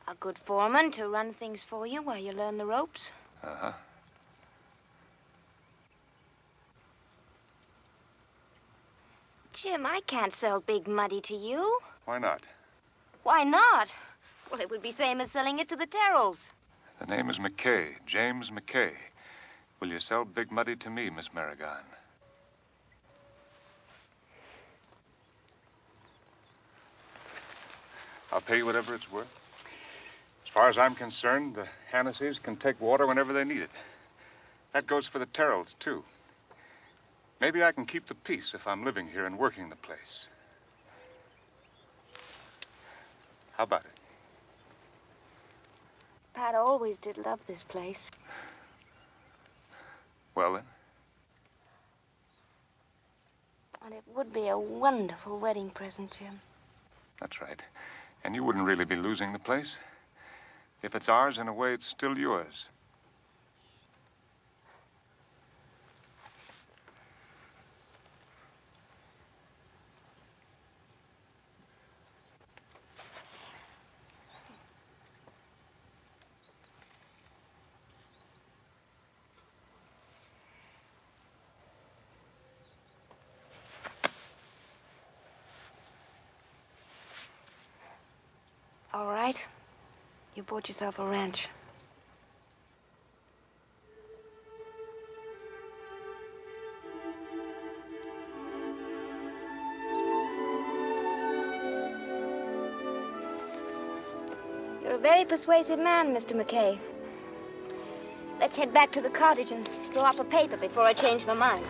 [SPEAKER 3] A good foreman to run things for you while you learn the ropes.
[SPEAKER 2] Uh-huh.
[SPEAKER 3] Jim, I can't sell Big Muddy to you.
[SPEAKER 2] Why not?
[SPEAKER 3] Why not? Well, it would be same as selling it to the Terrills.
[SPEAKER 2] The name is McKay, James McKay. Will you sell Big Muddy to me, Miss Maragon? I'll pay you whatever it's worth. As far as I'm concerned, the Hannesses can take water whenever they need it. That goes for the Terrills, too. Maybe I can keep the peace if I'm living here and working the place. How about it?
[SPEAKER 3] Pat always did love this place.
[SPEAKER 2] Well, then.
[SPEAKER 3] And it would be a wonderful wedding present, Jim.
[SPEAKER 2] That's right. And you wouldn't really be losing the place. If it's ours, in a way, it's still yours.
[SPEAKER 3] All right. You bought yourself a ranch. You're a very persuasive man, Mr. McKay. Let's head back to the cottage and draw up a paper before I change my mind.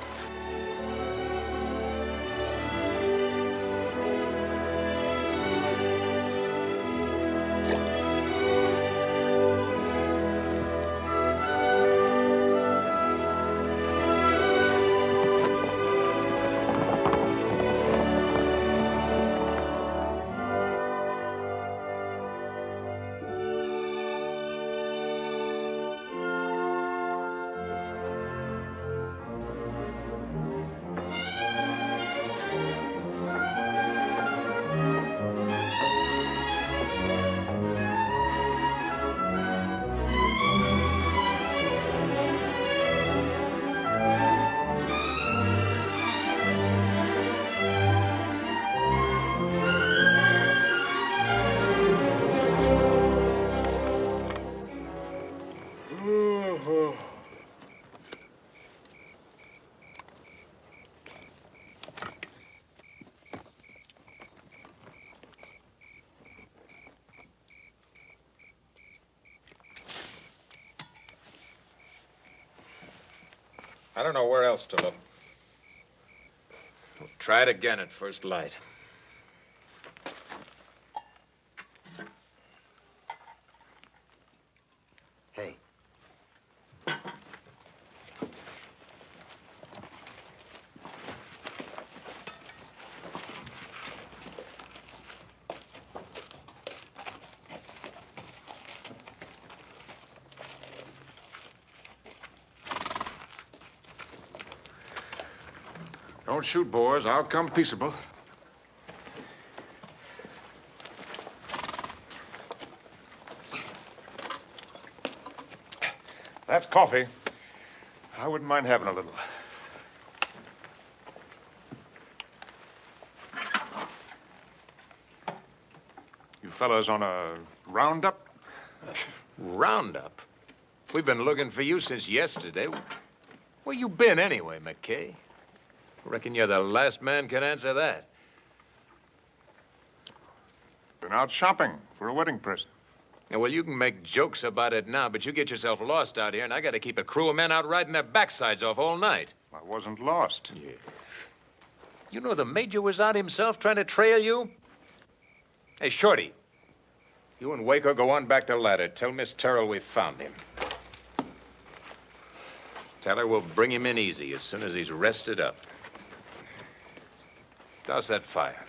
[SPEAKER 4] I don't know where else to look. We'll try it again at first light.
[SPEAKER 8] Hey.
[SPEAKER 2] Don't shoot, boys. I'll come peaceable. That's coffee. I wouldn't mind having a little. You fellas on a roundup?
[SPEAKER 4] Roundup? We've been looking for you since yesterday. Where you been anyway, McKay? Reckon you're the last man can answer that.
[SPEAKER 2] Been out shopping for a wedding present.
[SPEAKER 4] Yeah, well, you can make jokes about it now, but you get yourself lost out here, and I got to keep a crew of men out riding their backsides off all night.
[SPEAKER 2] I wasn't lost.
[SPEAKER 4] Yeah. You know the Major was out himself trying to trail you? Hey, Shorty, you and Waco go on back to ladder. Tell Miss Terrill we found him. Tell her we'll bring him in easy as soon as he's rested up. Douse that fire.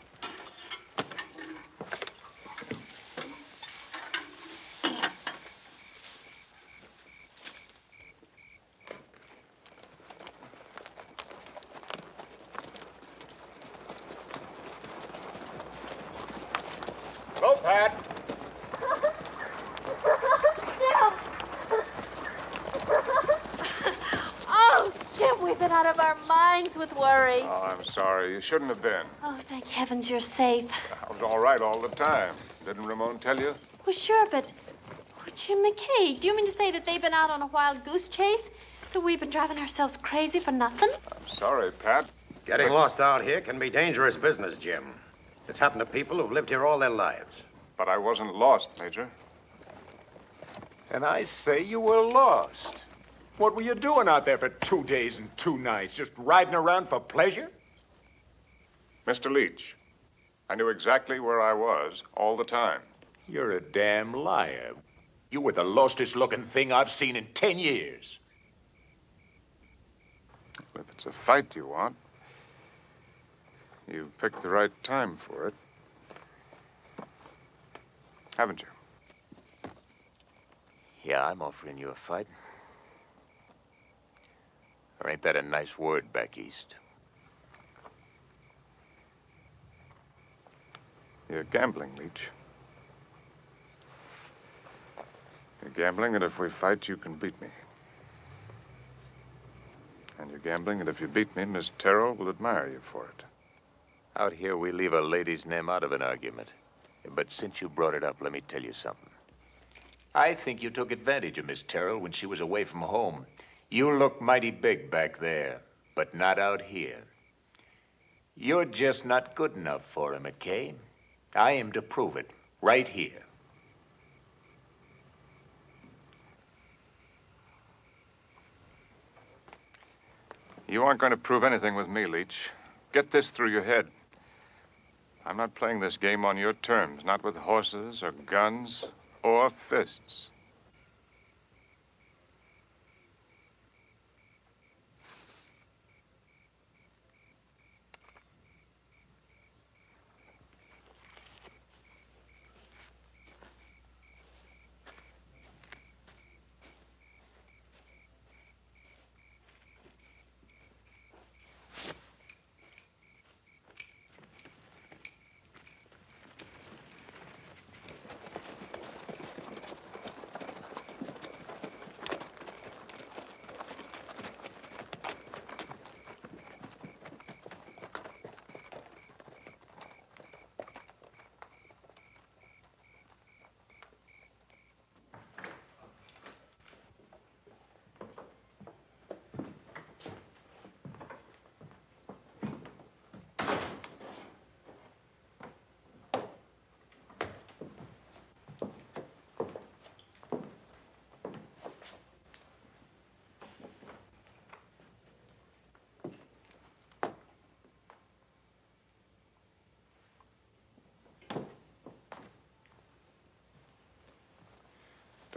[SPEAKER 2] Go, Pat.
[SPEAKER 7] Oh, Jim, we've been out of our minds with worry.
[SPEAKER 2] Oh, I'm sorry. You shouldn't have been.
[SPEAKER 7] Oh, thank heavens you're safe.
[SPEAKER 2] I was all right all the time. Didn't Ramon tell you?
[SPEAKER 7] Well, sure, but... Oh, Jim McKay, do you mean to say that they've been out on a wild goose chase? That we've been driving ourselves crazy for nothing?
[SPEAKER 2] I'm sorry, Pat.
[SPEAKER 8] Getting lost out here can be dangerous business, Jim. It's happened to people who've lived here all their lives.
[SPEAKER 2] But I wasn't lost, Major.
[SPEAKER 18] And I say you were lost. What were you doing out there for 2 days and 2 nights? Just riding around for pleasure?
[SPEAKER 2] Mr. Leach, I knew exactly where I was all the time.
[SPEAKER 18] You're a damn liar. You were the lostest looking thing I've seen in 10 years.
[SPEAKER 2] If it's a fight you want, you've picked the right time for it. Haven't you?
[SPEAKER 4] Yeah, I'm offering you a fight. Or ain't that a nice word back east?
[SPEAKER 2] You're gambling, Leach. You're gambling that if we fight, you can beat me. And you're gambling that if you beat me, Miss Terrill will admire you for it.
[SPEAKER 4] Out here, we leave a lady's name out of an argument. But since you brought it up, let me tell you something. I think you took advantage of Miss Terrill when she was away from home. You look mighty big back there, but not out here. You're just not good enough for her, McKay. I aim to prove it right here.
[SPEAKER 2] You aren't going to prove anything with me, Leach. Get this through your head. I'm not playing this game on your terms, not with horses or guns or fists.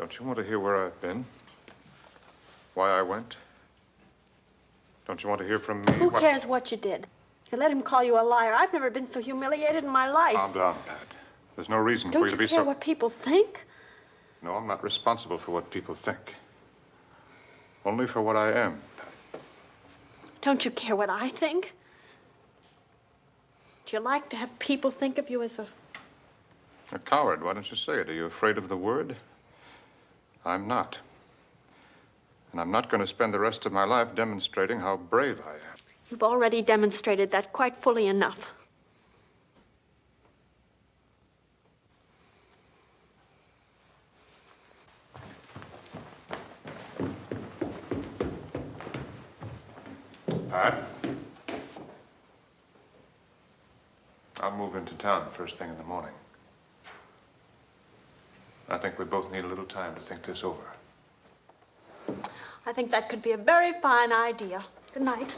[SPEAKER 2] Don't you want to hear where I've been? Why I went? Don't you want to hear from me?
[SPEAKER 7] Who cares what you did? You let him call you a liar. I've never been so humiliated in my life.
[SPEAKER 2] Calm down, Pat. There's no reason for you to be so...
[SPEAKER 7] Don't you care what people think?
[SPEAKER 2] No, I'm not responsible for what people think. Only for what I am, Pat.
[SPEAKER 7] Don't you care what I think? Do you like to have people think of you as a...
[SPEAKER 2] A coward. Why don't you say it? Are you afraid of the word? I'm not. And I'm not going to spend the rest of my life demonstrating how brave I am.
[SPEAKER 7] You've already demonstrated that quite fully enough.
[SPEAKER 2] Pat? I'll move into town first thing in the morning. I think we both need a little time to think this over.
[SPEAKER 7] I think that could be a very fine idea. Good night.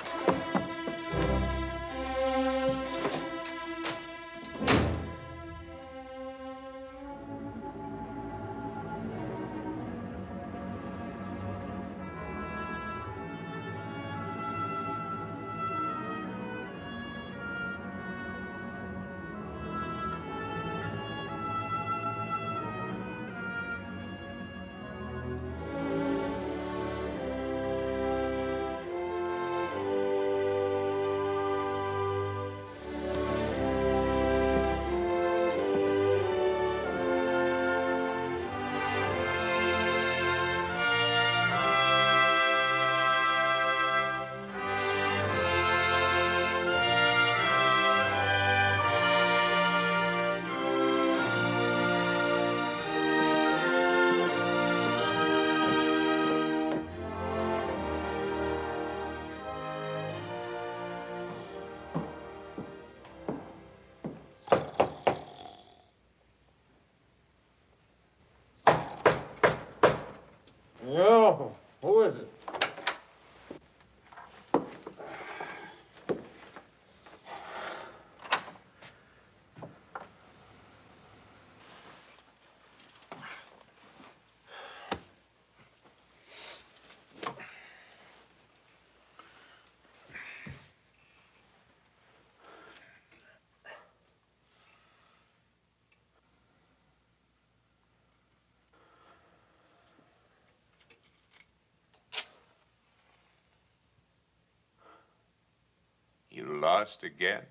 [SPEAKER 6] Yo, who is it?
[SPEAKER 18] You lost again?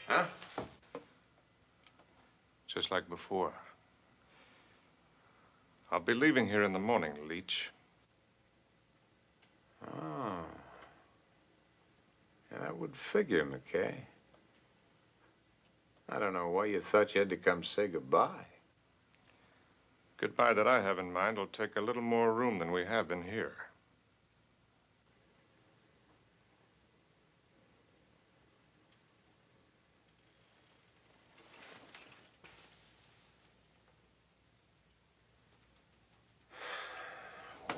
[SPEAKER 18] Huh?
[SPEAKER 2] Just like before. I'll be leaving here in the morning, Leach.
[SPEAKER 18] Oh. Yeah, that would figure, McKay. I don't know why you thought you had to come say goodbye.
[SPEAKER 2] Goodbye that I have in mind will take a little more room than we have in here.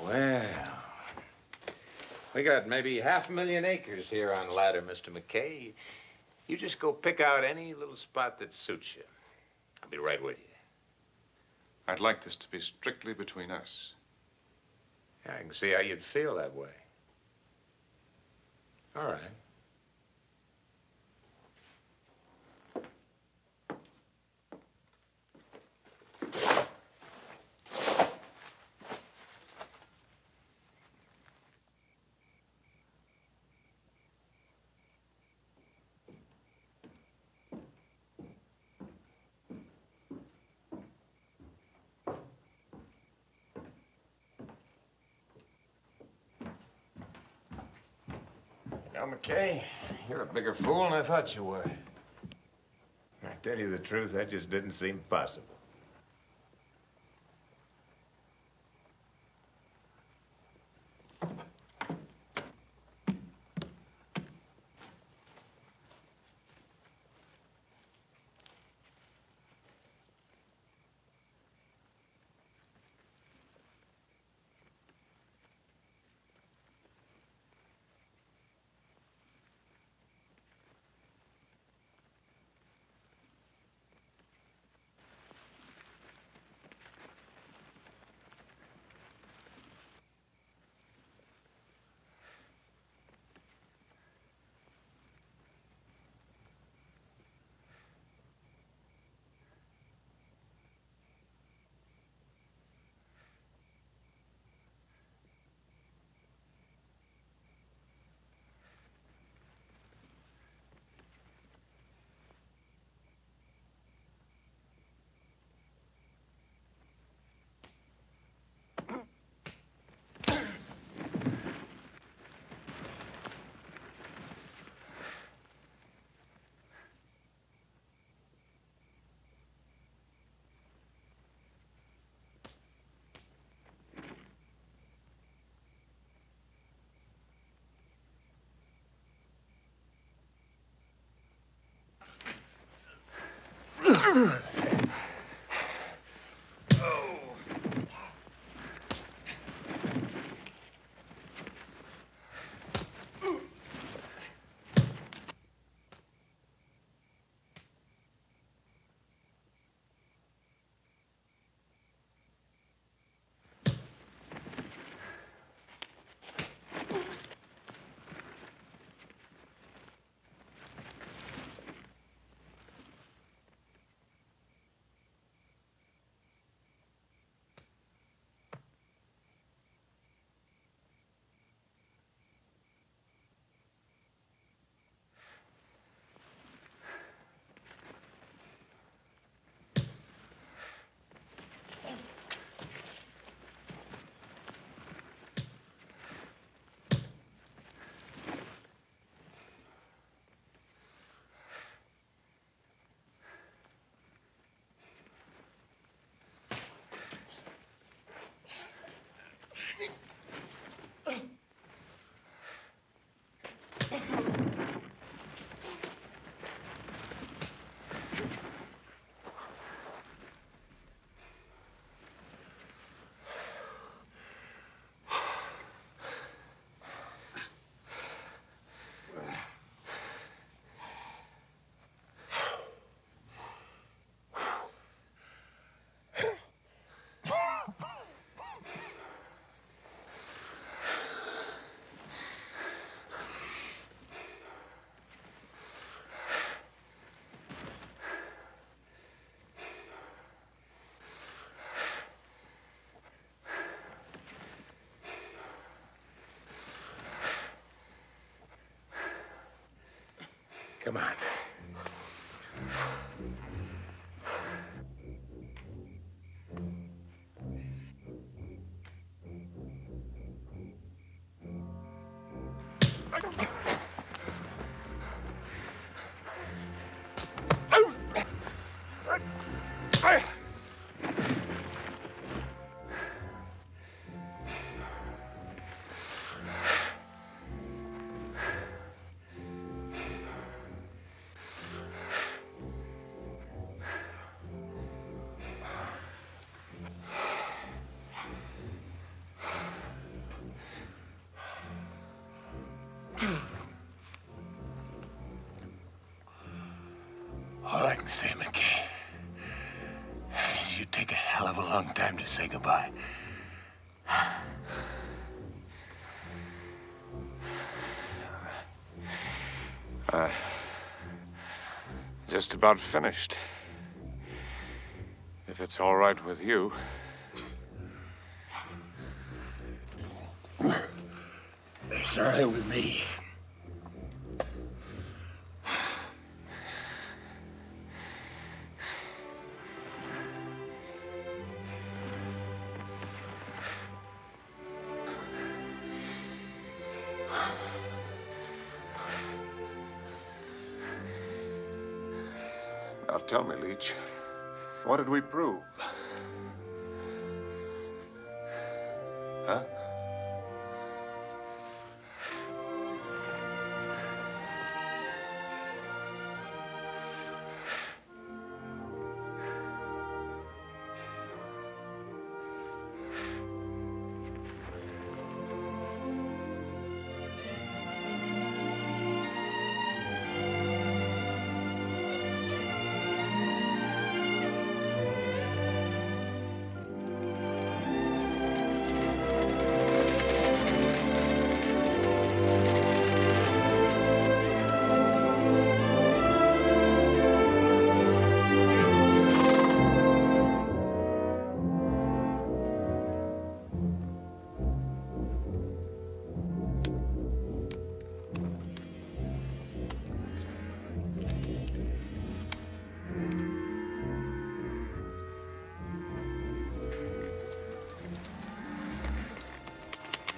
[SPEAKER 18] Well, we got maybe 500,000 acres here on Ladder, Mr. McKay. You just go pick out any little spot that suits you. I'll be right with you.
[SPEAKER 2] I'd like this to be strictly between us.
[SPEAKER 18] Yeah, I can see how you'd feel that way. All right. Now, McKay, you're a bigger fool than I thought you were. I tell you the truth, that just didn't seem possible. Come on. All I can say, McKay, is you take a hell of a long time to say goodbye.
[SPEAKER 2] Just about finished. If it's all right with you.
[SPEAKER 18] It's all right with me.
[SPEAKER 2] Now tell me, Leach, what did we prove? Huh?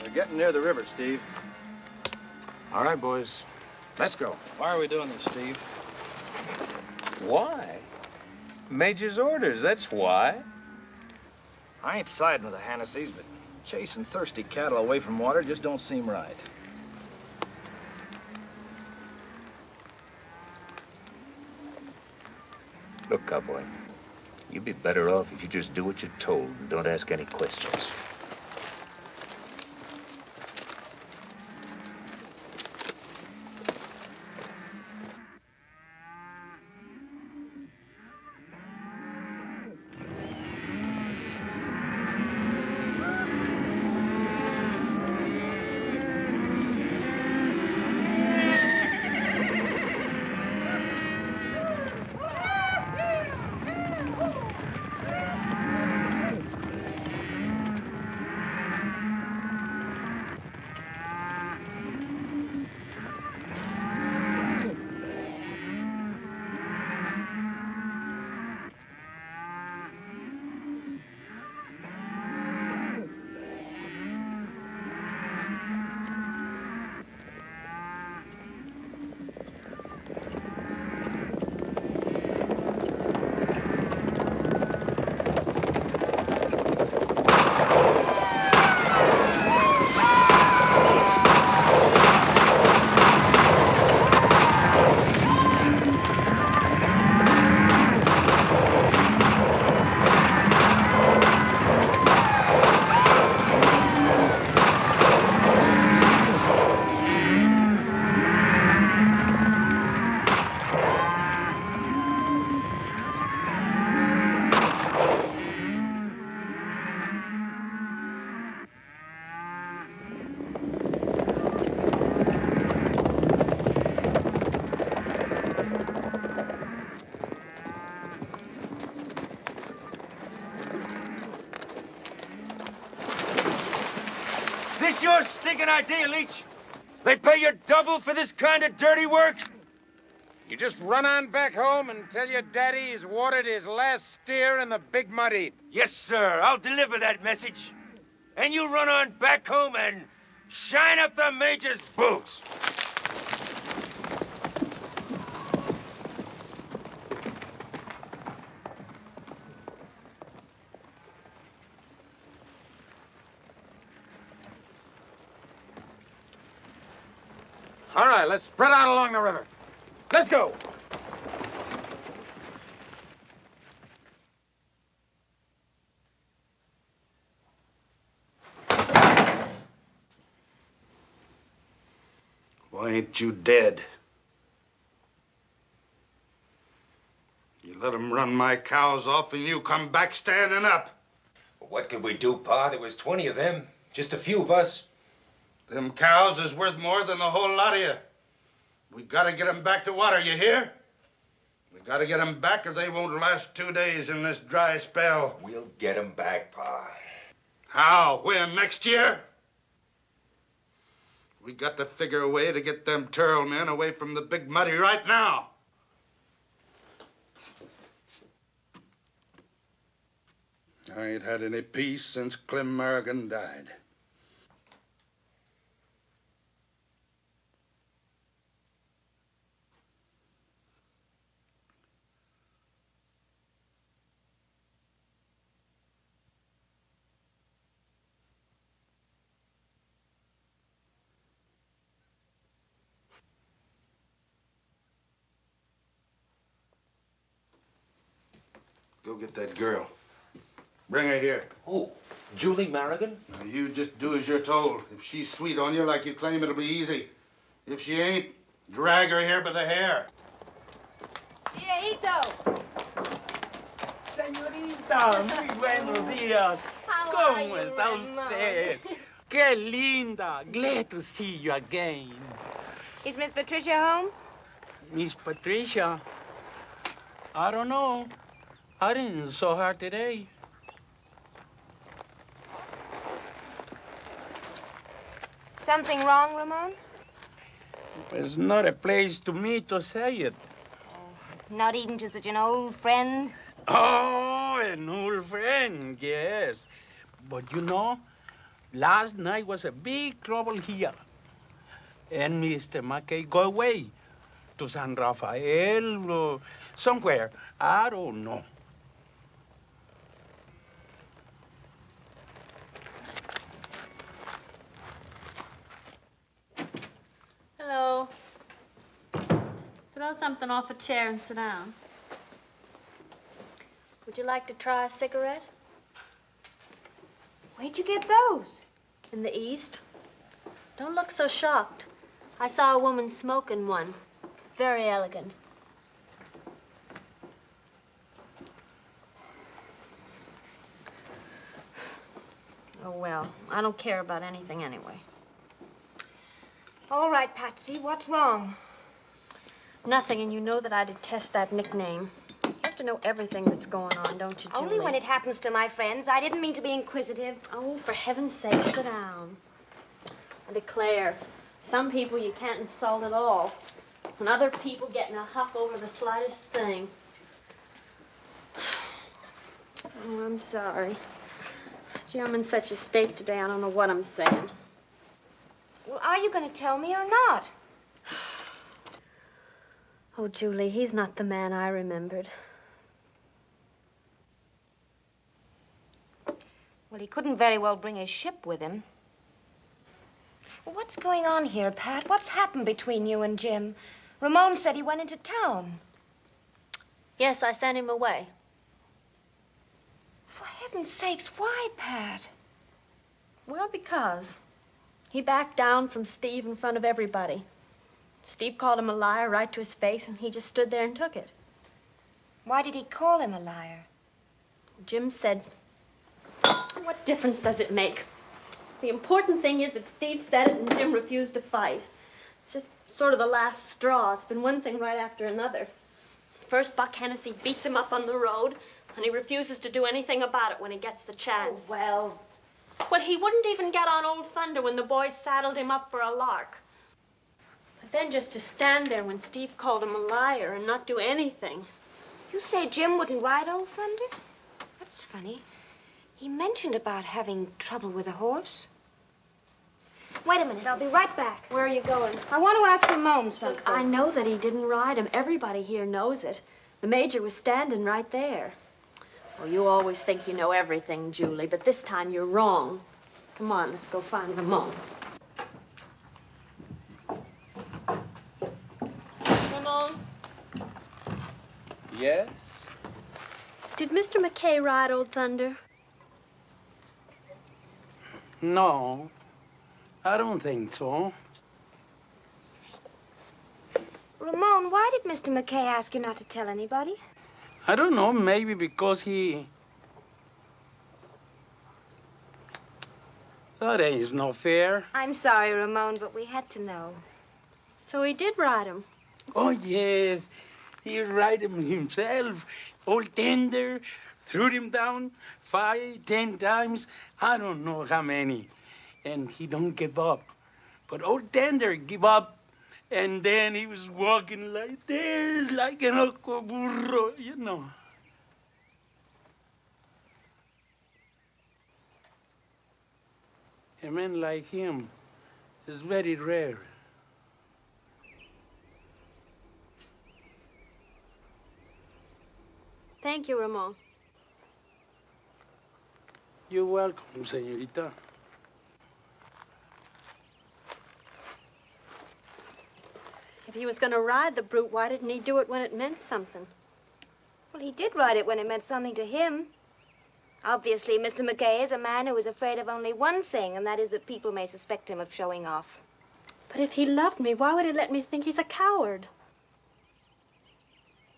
[SPEAKER 19] We're getting near the river, Steve.
[SPEAKER 5] All right, boys. Let's go.
[SPEAKER 19] Why are we doing this, Steve?
[SPEAKER 6] Why? Major's orders, that's why.
[SPEAKER 19] I ain't siding with the Hennessy's, but chasing thirsty cattle away from water just don't seem right.
[SPEAKER 18] Look, cowboy, you'd be better off if you just do what you're told and don't ask any questions.
[SPEAKER 6] Is this your stinking idea, Leach? They pay you double for this kind of dirty work?
[SPEAKER 20] You just run on back home and tell your daddy he's watered his last steer in the big muddy.
[SPEAKER 6] Yes, sir. I'll deliver that message. And you run on back home and shine up the Major's boots.
[SPEAKER 20] All right, let's spread out along the river. Let's go.
[SPEAKER 17] Why ain't you dead? You let 'em run my cows off and you come back standing up.
[SPEAKER 4] What could we do, Pa? There was 20 of them. Just a few of us.
[SPEAKER 17] Them cows is worth more than the whole lot of you. We gotta get 'em back to water, you hear? We gotta get 'em back or they won't last 2 days in this dry spell.
[SPEAKER 4] We'll get 'em back, Pa.
[SPEAKER 17] How? When? Next year? We got to figure a way to get them Terrill men away from the big muddy right now. I ain't had any peace since Clem Morgan died. Go get that girl. Bring her here.
[SPEAKER 4] Oh, Julie Morgan?
[SPEAKER 17] Now, you just do as you're told. If she's sweet on you like you claim, it'll be easy. If she ain't, drag her here by the hair.
[SPEAKER 3] Viejito!
[SPEAKER 9] Señorita, muy buenos días. ¿Cómo está usted? Qué linda. Glad to see you again.
[SPEAKER 3] Is Miss Patricia home?
[SPEAKER 9] Miss Patricia? I don't know. I didn't saw her today.
[SPEAKER 3] Something wrong, Ramon?
[SPEAKER 9] It's not a place to me to say it.
[SPEAKER 3] Not even to such an old friend?
[SPEAKER 9] Oh, an old friend, yes. But you know, last night was a big trouble here. And Mr. McKay go away to San Rafael or somewhere. I don't know.
[SPEAKER 7] Hello. Throw something off a chair and sit down. Would you like to try a cigarette?
[SPEAKER 3] Where'd you get those?
[SPEAKER 7] In the East. Don't look so shocked. I saw a woman smoking one. It's very elegant. Oh, well, I don't care about anything anyway.
[SPEAKER 3] All right, Patsy, what's wrong?
[SPEAKER 7] Nothing, and you know that I detest that nickname. You have to know everything that's going on, don't you, Julie?
[SPEAKER 3] Only when it happens to my friends. I didn't mean to be inquisitive.
[SPEAKER 7] Oh, for heaven's sake, sit down. I declare, some people you can't insult at all, and other people get in a huff over the slightest thing. Oh, I'm sorry. Gee, I'm in such a state today, I don't know what I'm saying.
[SPEAKER 3] Well, are you going to tell me or not?
[SPEAKER 7] Oh, Julie, he's not the man I remembered.
[SPEAKER 3] Well, he couldn't very well bring his ship with him. Well, what's going on here, Pat? What's happened between you and Jim? Ramon said he went into town.
[SPEAKER 7] Yes, I sent him away.
[SPEAKER 3] For heaven's sakes, why, Pat?
[SPEAKER 7] Well, because he backed down from Steve in front of everybody. Steve called him a liar right to his face, and he just stood there and took it.
[SPEAKER 3] Why did he call him a liar?
[SPEAKER 7] Jim said, what difference does it make? The important thing is that Steve said it and Jim refused to fight. It's just sort of the last straw. It's been one thing right after another. First, Buck Hennessy beats him up on the road, and he refuses to do anything about it when he gets the chance.
[SPEAKER 3] Oh, well.
[SPEAKER 7] Well, he wouldn't even get on Old Thunder when the boys saddled him up for a lark. But then just to stand there when Steve called him a liar and not do anything.
[SPEAKER 3] You say Jim wouldn't ride Old Thunder? That's funny. He mentioned about having trouble with a horse. Wait a minute, I'll be right back.
[SPEAKER 7] Where are you going?
[SPEAKER 3] I want to ask Ramon something.
[SPEAKER 7] Look, I know that he didn't ride him. Everybody here knows it. The Major was standing right there. Well, you always think you know everything, Julie, but this time you're wrong. Come on, let's go find Ramon. Ramon?
[SPEAKER 9] Yes?
[SPEAKER 7] Did Mr. McKay ride Old Thunder?
[SPEAKER 9] No, I don't think so.
[SPEAKER 3] Ramon, why did Mr. McKay ask you not to tell anybody?
[SPEAKER 9] I don't know, maybe because he... That ain't no fair.
[SPEAKER 3] I'm sorry, Ramon, but we had to know.
[SPEAKER 7] So he did ride him?
[SPEAKER 9] Oh, yes. He ride him himself. Old Tender threw him down 5, 10 times. I don't know how many. And he don't give up. But Old Tender give up. And then he was walking like this, like an burro, you know. A man like him is very rare.
[SPEAKER 7] Thank you, Ramon.
[SPEAKER 9] You're welcome, señorita.
[SPEAKER 7] If he was going to ride the brute, why didn't he do it when it meant something?
[SPEAKER 3] Well, he did ride it when it meant something to him. Obviously, Mr. McKay is a man who is afraid of only one thing, and that is that people may suspect him of showing off.
[SPEAKER 7] But if he loved me, why would he let me think he's a coward?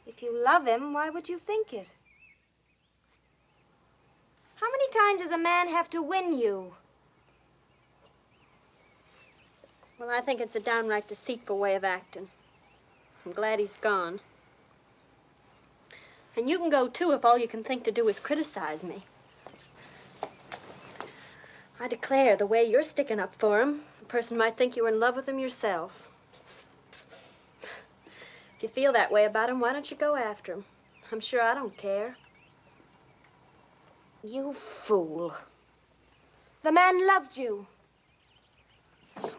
[SPEAKER 3] If you love him, why would you think it? How many times does a man have to win you?
[SPEAKER 7] Well, I think it's a downright deceitful way of acting. I'm glad he's gone. And you can go, too, if all you can think to do is criticize me. I declare, the way you're sticking up for him, a person might think you were in love with him yourself. If you feel that way about him, why don't you go after him? I'm sure I don't care.
[SPEAKER 3] You fool. The man loves you.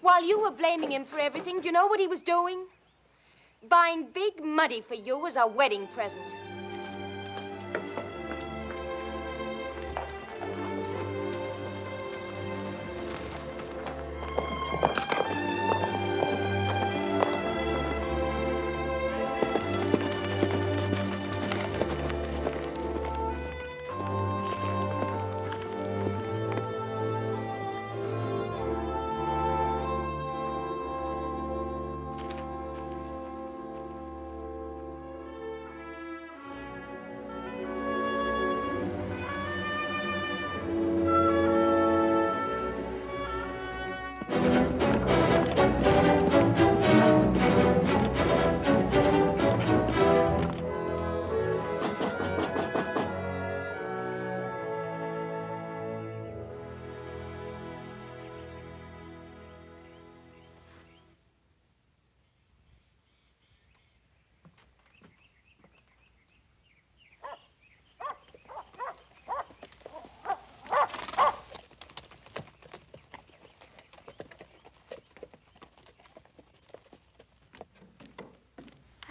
[SPEAKER 3] While you were blaming him for everything, do you know what he was doing? Buying big money for you as a wedding present.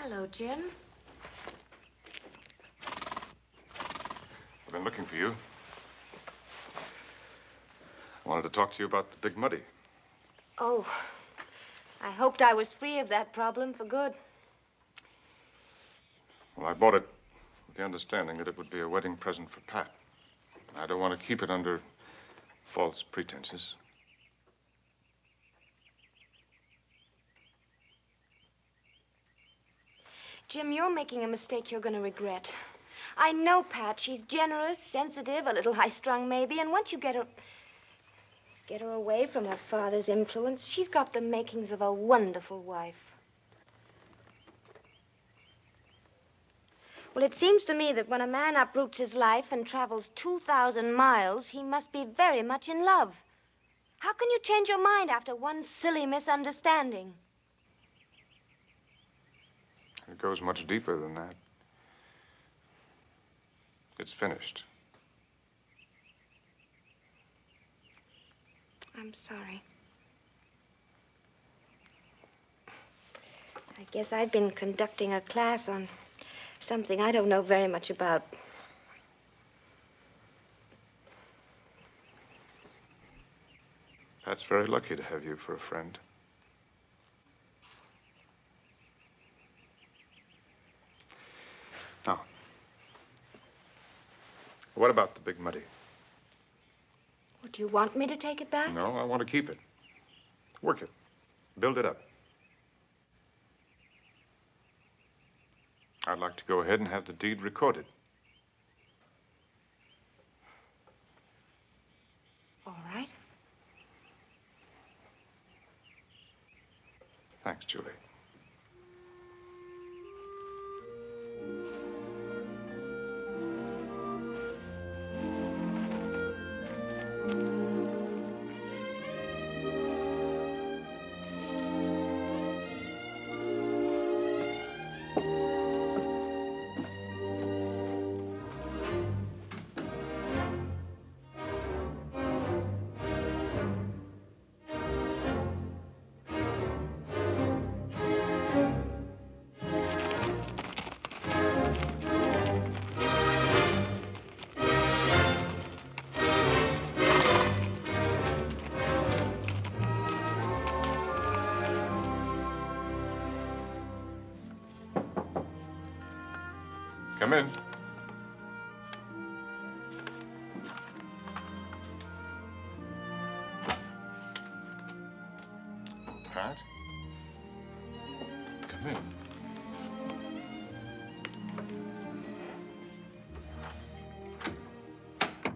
[SPEAKER 3] Hello, Jim.
[SPEAKER 2] I've been looking for you. I wanted to talk to you about the Big Muddy.
[SPEAKER 3] Oh, I hoped I was free of that problem for good.
[SPEAKER 2] Well, I bought it with the understanding that it would be a wedding present for Pat. I don't want to keep it under false pretenses.
[SPEAKER 3] Jim, you're making a mistake you're going to regret. I know Pat. She's generous, sensitive, a little high-strung maybe, and once you get her away from her father's influence, she's got the makings of a wonderful wife. Well, it seems to me that when a man uproots his life and travels 2,000 miles, he must be very much in love. How can you change your mind after one silly misunderstanding?
[SPEAKER 2] It goes much deeper than that. It's finished.
[SPEAKER 3] I'm sorry. I guess I've been conducting a class on something I don't know very much about.
[SPEAKER 2] Pat's very lucky to have you for a friend. Now, what about the Big Muddy?
[SPEAKER 3] Would you want me to take it back?
[SPEAKER 2] No, I want to keep it. Work it. Build it up. I'd like to go ahead and have the deed recorded.
[SPEAKER 3] All right.
[SPEAKER 2] Thanks, Julie. Come in. Pat? Come in.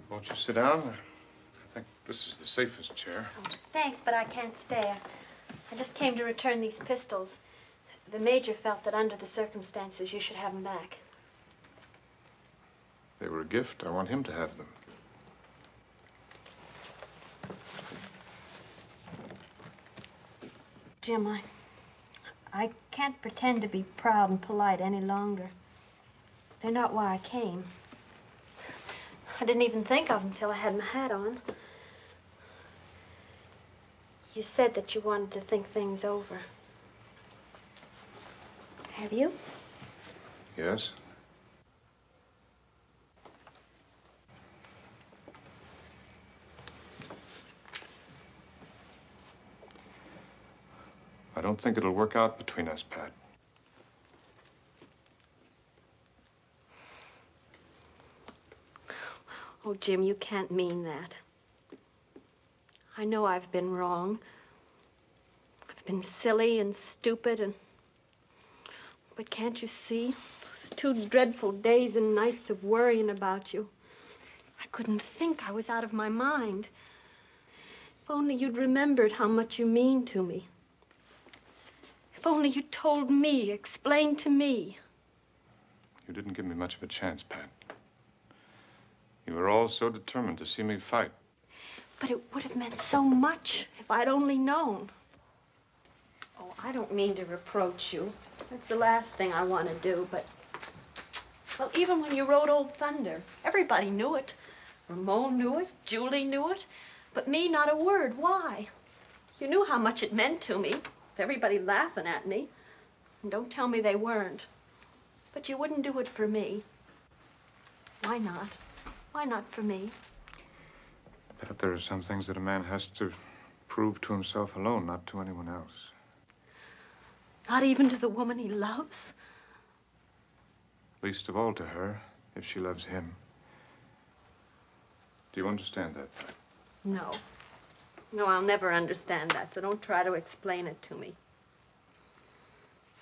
[SPEAKER 2] Won't you sit down? I think this is the safest chair.
[SPEAKER 7] Oh, thanks, but I can't stay. I just came to return these pistols. The Major felt that under the circumstances you should have them back.
[SPEAKER 2] They were a gift. I want him to have them.
[SPEAKER 7] Jim, I can't pretend to be proud and polite any longer. They're not why I came. I didn't even think of them till I had my hat on. You said that you wanted to think things over. Have you?
[SPEAKER 2] Yes? I don't think it'll work out between us, Pat.
[SPEAKER 7] Oh, Jim, you can't mean that. I know I've been wrong. I've been silly and stupid But can't you see? Those 2 dreadful days and nights of worrying about you. I couldn't think I was out of my mind. If only you'd remembered how much you mean to me. If only you told me, explained to me.
[SPEAKER 2] You didn't give me much of a chance, Pat. You were all so determined to see me fight.
[SPEAKER 7] But it would have meant so much if I'd only known. Oh, I don't mean to reproach you. That's the last thing I want to do, but... Well, even when you wrote Old Thunder, everybody knew it. Ramon knew it, Julie knew it, but me, not a word. Why? You knew how much it meant to me, with everybody laughing at me. And don't tell me they weren't. But you wouldn't do it for me. Why not? Why not for me?
[SPEAKER 2] But there are some things that a man has to prove to himself alone, not to anyone else.
[SPEAKER 7] Not even to the woman he loves?
[SPEAKER 2] Least of all to her, if she loves him. Do you understand that?
[SPEAKER 7] No. No, I'll never understand that, so don't try to explain it to me.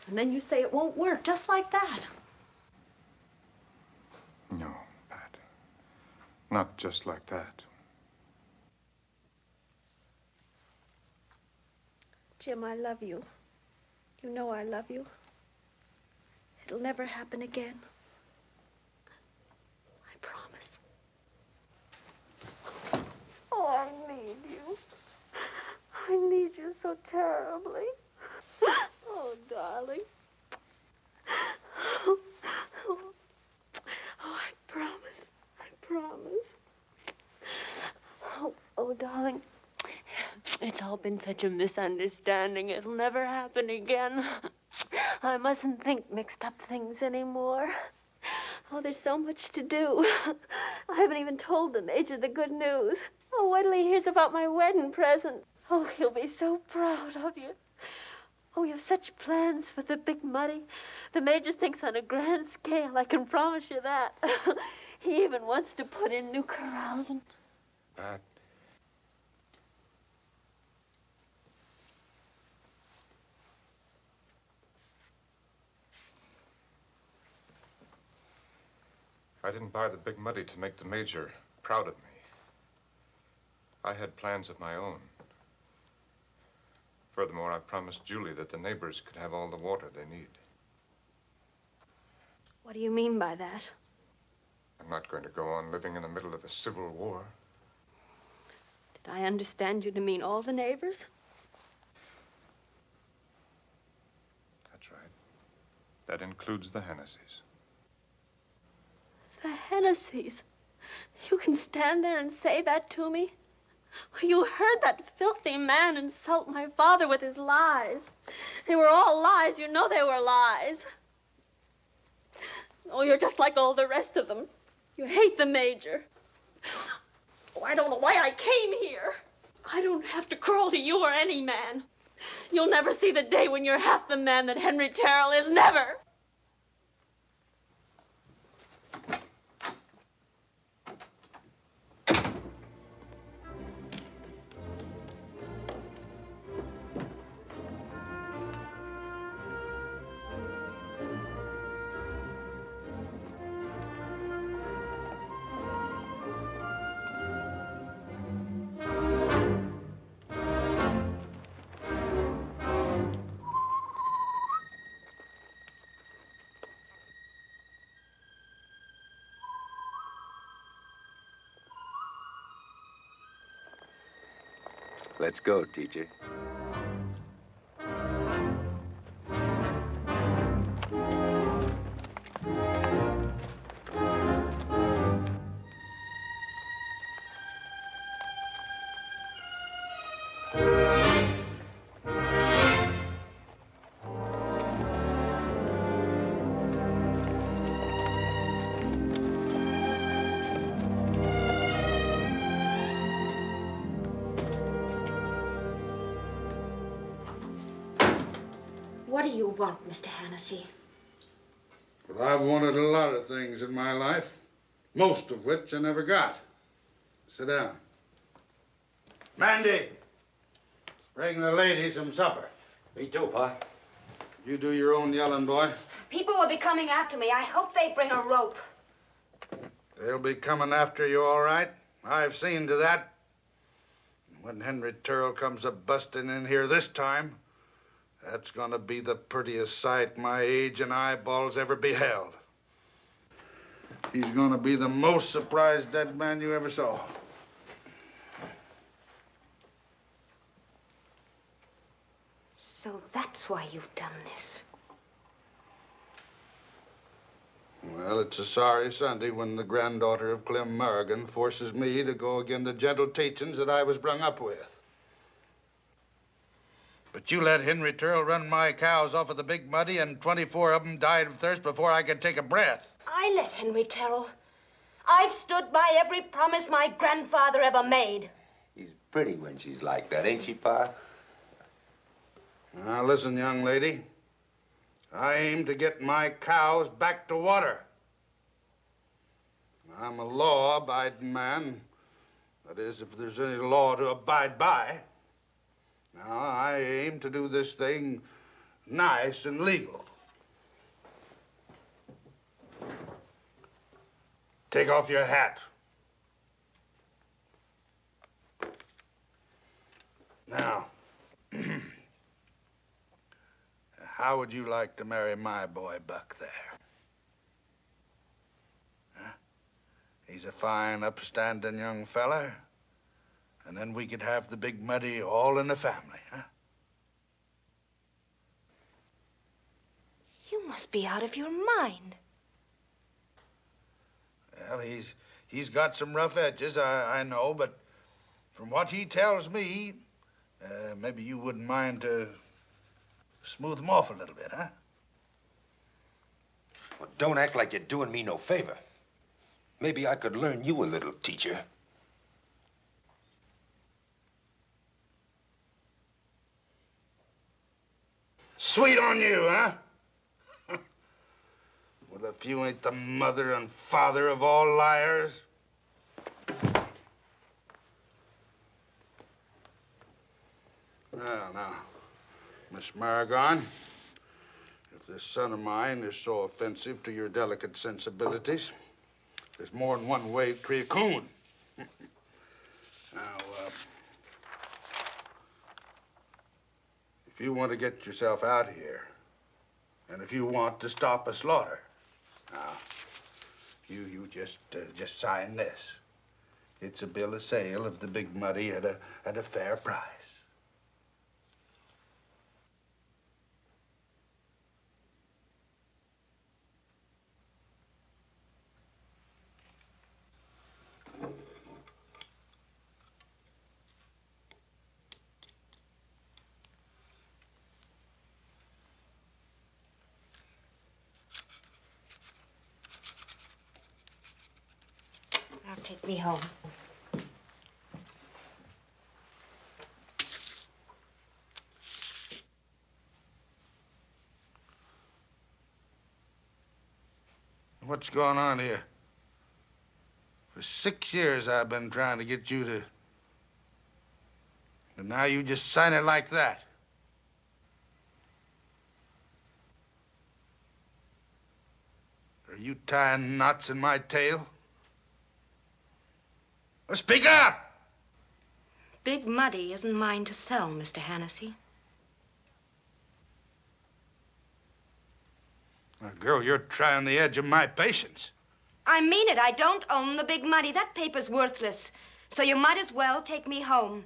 [SPEAKER 7] And then you say it won't work, just like that.
[SPEAKER 2] No, Pat. Not just like that.
[SPEAKER 7] Jim, I love you. You know I love you. It'll never happen again. I promise. Oh, I need you. I need you so terribly. Oh, darling. Oh, I promise. I promise. Oh, darling. It's all been such a misunderstanding. It'll never happen again. I mustn't think mixed up things anymore. Oh, there's so much to do. I haven't even told the Major the good news. Oh, wait till he hears about my wedding present. Oh, he'll be so proud of you. Oh, you have such plans for the big muddy. The Major thinks on a grand scale, I can promise you that. He even wants to put in new corrals and...
[SPEAKER 2] Pat. I didn't buy the big muddy to make the Major proud of me. I had plans of my own. Furthermore, I promised Julie that the neighbors could have all the water they need.
[SPEAKER 7] What do you mean by that?
[SPEAKER 2] I'm not going to go on living in the middle of a civil war.
[SPEAKER 7] Did I understand you to mean all the neighbors?
[SPEAKER 2] That's right. That includes the Hennessy's.
[SPEAKER 7] The Hennessy's. You can stand there and say that to me? You heard that filthy man insult my father with his lies. They were all lies. You know they were lies. Oh, you're just like all the rest of them. You hate the Major. Oh, I don't know why I came here. I don't have to crawl to you or any man. You'll never see the day when you're half the man that Henry Terrill is. Never.
[SPEAKER 4] Let's go, teacher.
[SPEAKER 3] What do you want, Mr. Hennessy?
[SPEAKER 17] Well, I've wanted a lot of things in my life, most of which I never got. Sit down. Mandy, bring the ladies some supper.
[SPEAKER 8] Me too, Pa.
[SPEAKER 17] You do your own yelling, boy.
[SPEAKER 3] People will be coming after me. I hope they bring a rope.
[SPEAKER 17] They'll be coming after you, all right. I've seen to that. When Henry Terrill comes a-busting in here this time, that's gonna be the prettiest sight my age and eyeballs ever beheld. He's gonna be the most surprised dead man you ever saw.
[SPEAKER 3] So that's why you've done this.
[SPEAKER 17] Well, it's a sorry Sunday when the granddaughter of Clem Morgan forces me to go again the gentle teachings that I was brung up with. But you let Henry Terrill run my cows off of the Big Muddy, and 24 of them died of thirst before I could take a breath.
[SPEAKER 3] I let Henry Terrill. I've stood by every promise my grandfather ever made.
[SPEAKER 4] She's pretty when she's like that, ain't she, Pa?
[SPEAKER 17] Now, listen, young lady. I aim to get my cows back to water. I'm a law-abiding man. That is, if there's any law to abide by. Now, I aim to do this thing nice and legal. Take off your hat. Now, how would you like to marry my boy Buck there? Huh? He's a fine, upstanding young fella. And then we could have the Big Muddy all in the family, huh?
[SPEAKER 3] You must be out of your mind.
[SPEAKER 17] Well, he's got some rough edges, I know, but from what he tells me, maybe you wouldn't mind to smooth him off a little bit, huh?
[SPEAKER 4] Well, don't act like you're doing me no favor. Maybe I could learn you a little, teacher.
[SPEAKER 17] Sweet on you, huh? Well, if you ain't the mother and father of all liars. Well, now, Miss Maragon, if this son of mine is so offensive to your delicate sensibilities, there's more than one way to tree a coon. Now, if you want to get yourself out of here, and if you want to stop a slaughter, now, you just sign this. It's a bill of sale of the Big Muddy at a fair price.
[SPEAKER 3] Now take me home.
[SPEAKER 17] What's going on here? For 6 years I've been trying to get you to... And now you just sign it like that. Are you tying knots in my tail? Well, speak up!
[SPEAKER 3] Big Muddy isn't mine to sell, Mr. Hennessy.
[SPEAKER 17] Now, girl, you're trying the edge of my patience.
[SPEAKER 3] I mean it. I don't own the Big Muddy. That paper's worthless. So you might as well take me home.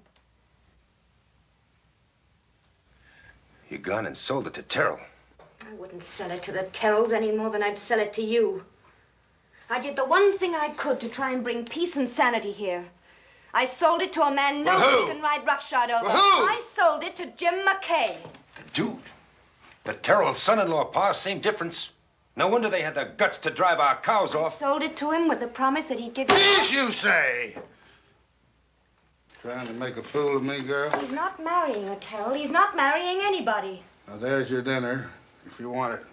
[SPEAKER 4] You gone and sold it to Terrill.
[SPEAKER 3] I wouldn't sell it to the Terrills any more than I'd sell it to you. I did the one thing I could to try and bring peace and sanity here. I sold it to a man nobody can ride roughshod over. I sold it to Jim McKay.
[SPEAKER 4] The dude. The Terrill son-in-law, Pa, same difference. No wonder they had the guts to drive our cows off.
[SPEAKER 3] I sold it to him with the promise that he'd give
[SPEAKER 17] Peace, you say? Trying to make a fool of me, girl?
[SPEAKER 3] He's not marrying a Terrill. He's not marrying anybody.
[SPEAKER 17] Now, there's your dinner, if you want it.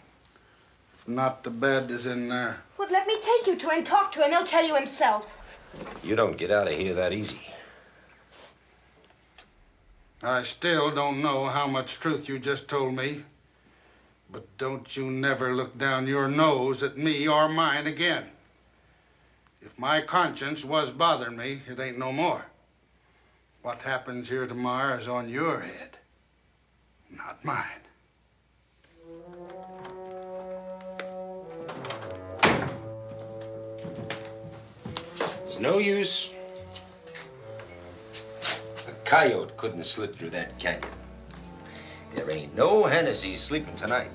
[SPEAKER 17] If not, the bed is in there.
[SPEAKER 3] Well, let me take you to him, talk to him. He'll tell you himself.
[SPEAKER 4] You don't get out of here that easy.
[SPEAKER 17] I still don't know how much truth you just told me. But don't you never look down your nose at me or mine again. If my conscience was bothering me, it ain't no more. What happens here tomorrow is on your head, not mine.
[SPEAKER 4] It's no use. A coyote couldn't slip through that canyon. There ain't no Hennessy sleeping tonight.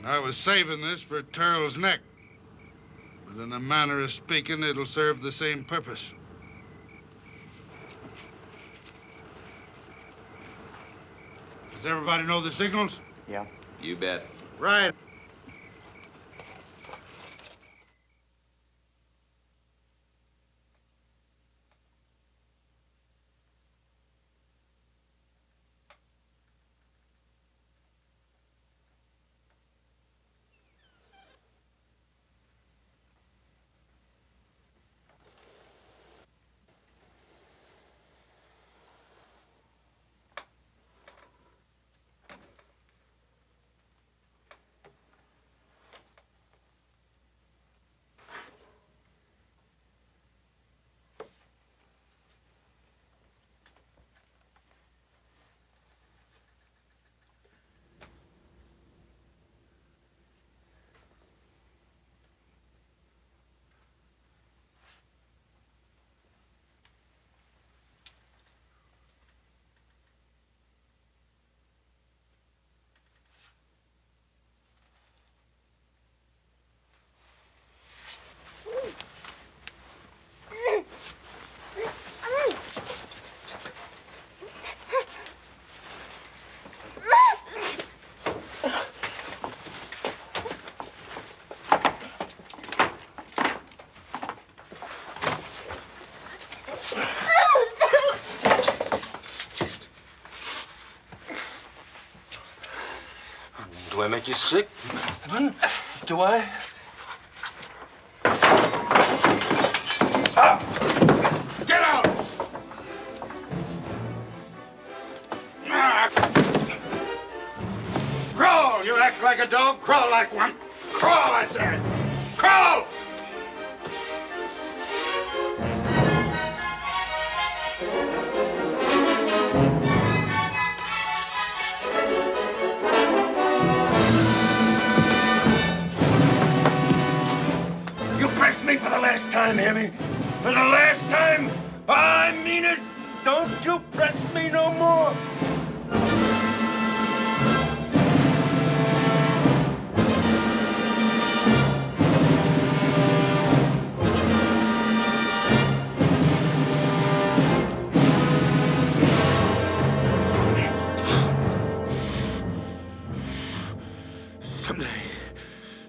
[SPEAKER 17] I was saving this for Terrill's neck. But in a manner of speaking, it'll serve the same purpose. Does everybody know the signals?
[SPEAKER 19] Yeah.
[SPEAKER 18] You bet.
[SPEAKER 17] Right.
[SPEAKER 6] Do I make you sick? Do I?
[SPEAKER 17] Get out! Crawl! You act like a dog, crawl like one. Crawl, I said! Crawl!
[SPEAKER 6] You pressed me for the last time, hear me? For the last time? I mean it! Don't you press me no more!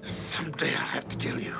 [SPEAKER 17] Someday I'll have to kill you.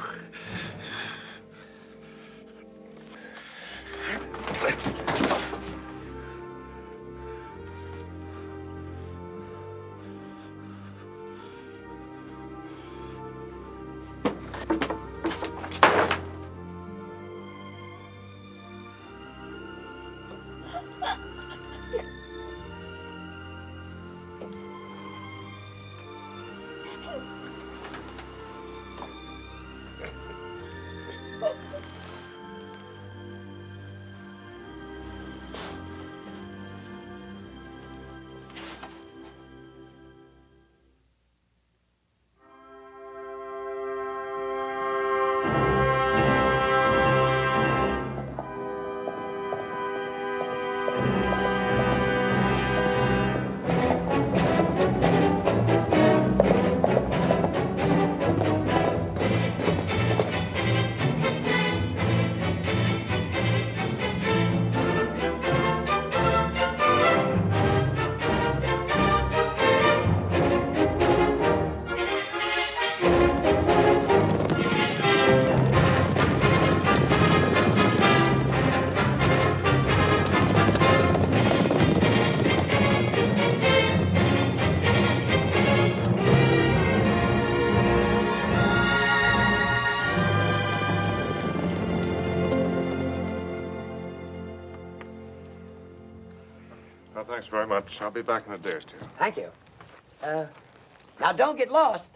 [SPEAKER 2] Well, thanks very much. I'll be back in a day or two.
[SPEAKER 11] Thank you. Now, don't get lost.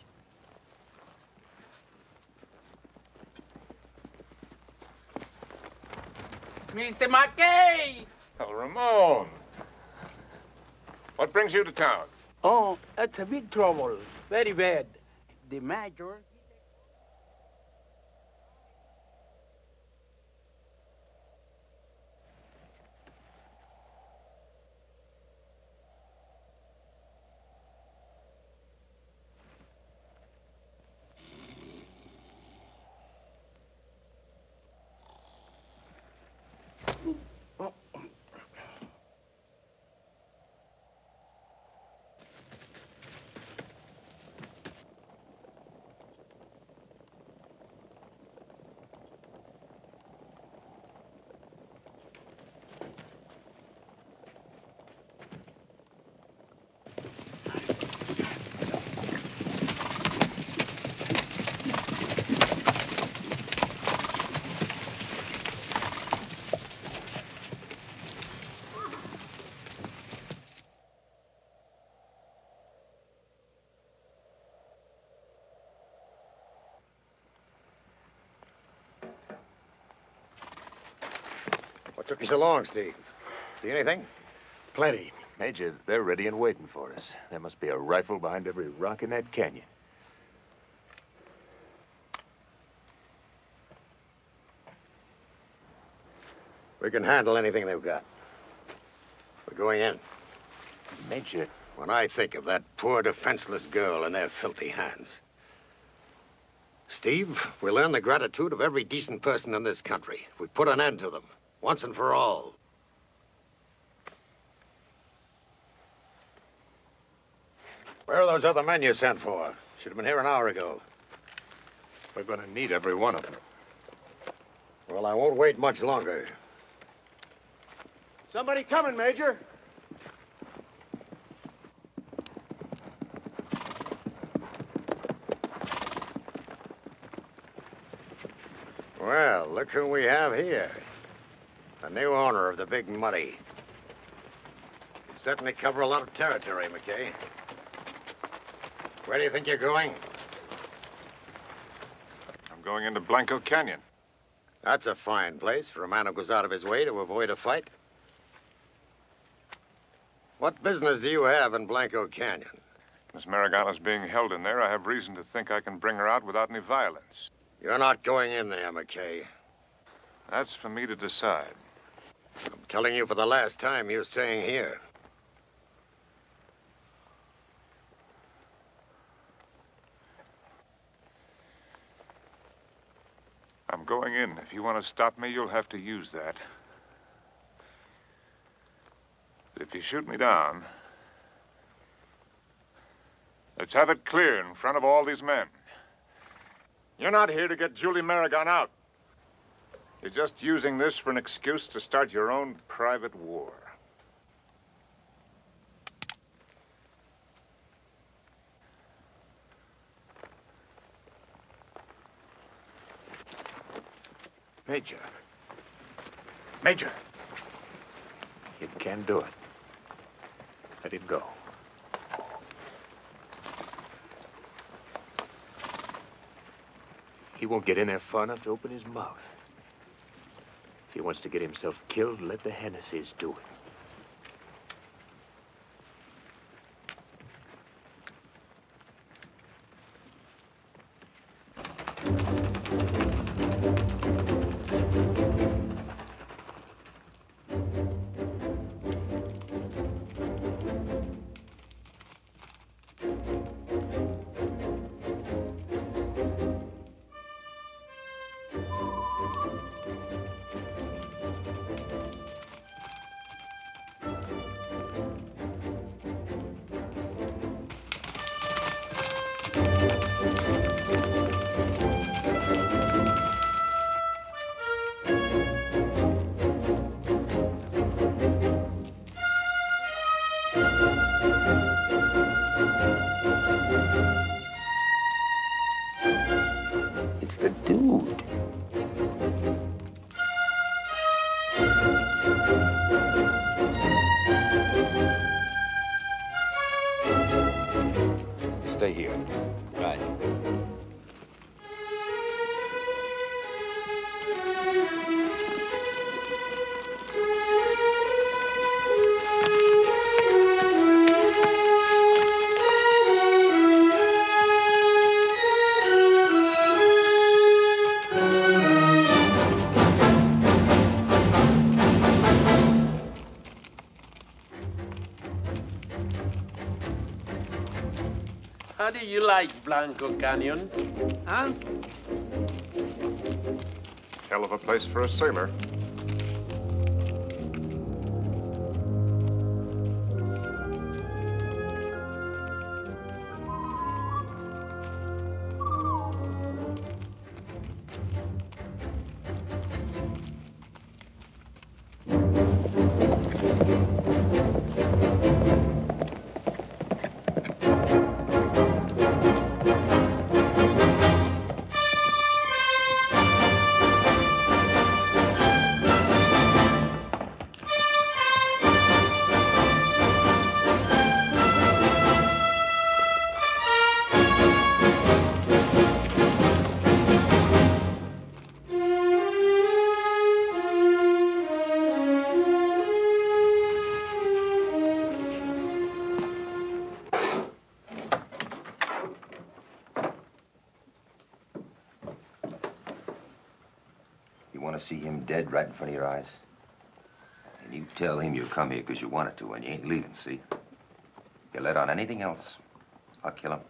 [SPEAKER 9] Mr. McKay!
[SPEAKER 2] Oh, Ramon. What brings you to town?
[SPEAKER 9] Oh, it's a big trouble. Very bad. The major...
[SPEAKER 8] took you so long, Steve? See anything?
[SPEAKER 18] Plenty. Major, they're ready and waiting for us. There must be a rifle behind every rock in that canyon.
[SPEAKER 8] We can handle anything they've got. We're going in.
[SPEAKER 18] Major.
[SPEAKER 8] When I think of that poor, defenseless girl in their filthy hands. Steve, we'll earn the gratitude of every decent person in this country if we put an end to them, once and for all. Where are those other men you sent for? Should have been here an hour ago.
[SPEAKER 18] We're going to need every one of them.
[SPEAKER 8] Well, I won't wait much longer.
[SPEAKER 12] Somebody coming, Major.
[SPEAKER 8] Well, look who we have here. The new owner of the Big Muddy. You certainly cover a lot of territory, McKay. Where do you think you're going?
[SPEAKER 2] I'm going into Blanco Canyon.
[SPEAKER 8] That's a fine place for a man who goes out of his way to avoid a fight. What business do you have in Blanco Canyon?
[SPEAKER 2] Miss Maragana's being held in there. I have reason to think I can bring her out without any violence.
[SPEAKER 8] You're not going in there, McKay.
[SPEAKER 2] That's for me to decide.
[SPEAKER 8] I'm telling you for the last time, you're staying here.
[SPEAKER 2] I'm going in. If you want to stop me, you'll have to use that. But if you shoot me down, let's have it clear in front of all these men. You're not here to get Julie Maragon out. You're just using this for an excuse to start your own private war.
[SPEAKER 18] Major. Major. You can do it. Let him go. He won't get in there far enough to open his mouth. If he wants to get himself killed, let the Hennessy's do it. It's the dude. Stay here. Right.
[SPEAKER 21] How do you like Blanco Canyon?
[SPEAKER 10] Huh?
[SPEAKER 2] Hell of a place for a sailor.
[SPEAKER 4] want to see him dead right in front of your eyes? And you tell him you come here because you wanted to, and you ain't leaving, see? You let on anything else, I'll kill him.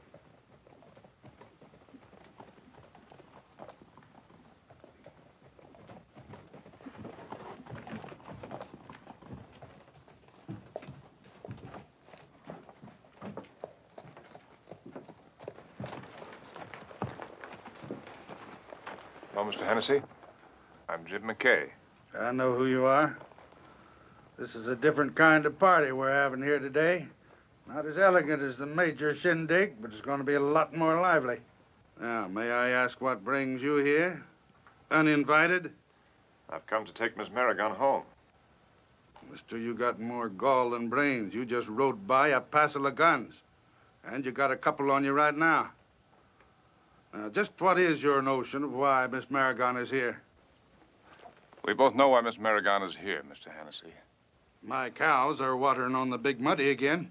[SPEAKER 2] Hello, Mr. Hennessy. I'm Jim McKay.
[SPEAKER 17] I know who you are. This is a different kind of party we're having here today. Not as elegant as the major shindig, but it's going to be a lot more lively. Now, may I ask what brings you here? Uninvited?
[SPEAKER 2] I've come to take Miss Merrigan home.
[SPEAKER 17] Mister, you got more gall than brains. You just rode by a passel of guns. And you got a couple on you right now. Now, just what is your notion of why Miss Merrigan is here?
[SPEAKER 2] We both know why Miss Merrigan is here, Mr. Hennessy.
[SPEAKER 17] My cows are watering on the Big Muddy again.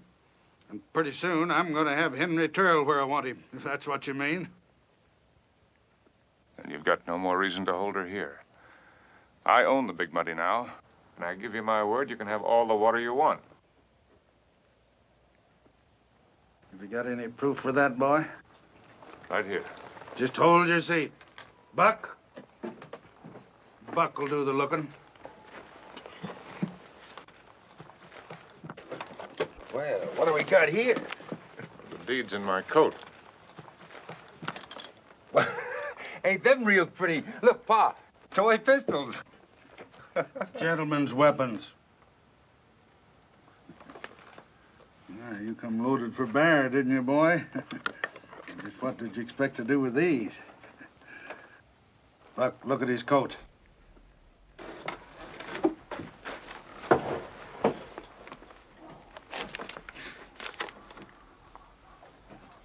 [SPEAKER 17] And pretty soon, I'm going to have Henry Terrill where I want him, if that's what you mean.
[SPEAKER 2] And you've got no more reason to hold her here. I own the Big Muddy now, and I give you my word you can have all the water you want.
[SPEAKER 17] Have you got any proof for that, boy?
[SPEAKER 2] Right here.
[SPEAKER 17] Just hold your seat. Buck? Buck will do the looking.
[SPEAKER 4] Well, what do we got here?
[SPEAKER 2] The deed's in my coat.
[SPEAKER 4] Well, ain't them real pretty? Look, Pa, toy pistols.
[SPEAKER 17] Gentlemen's weapons. Yeah, you come loaded for bear, didn't you, boy? Just what did you expect to do with these? Buck, look at his coat.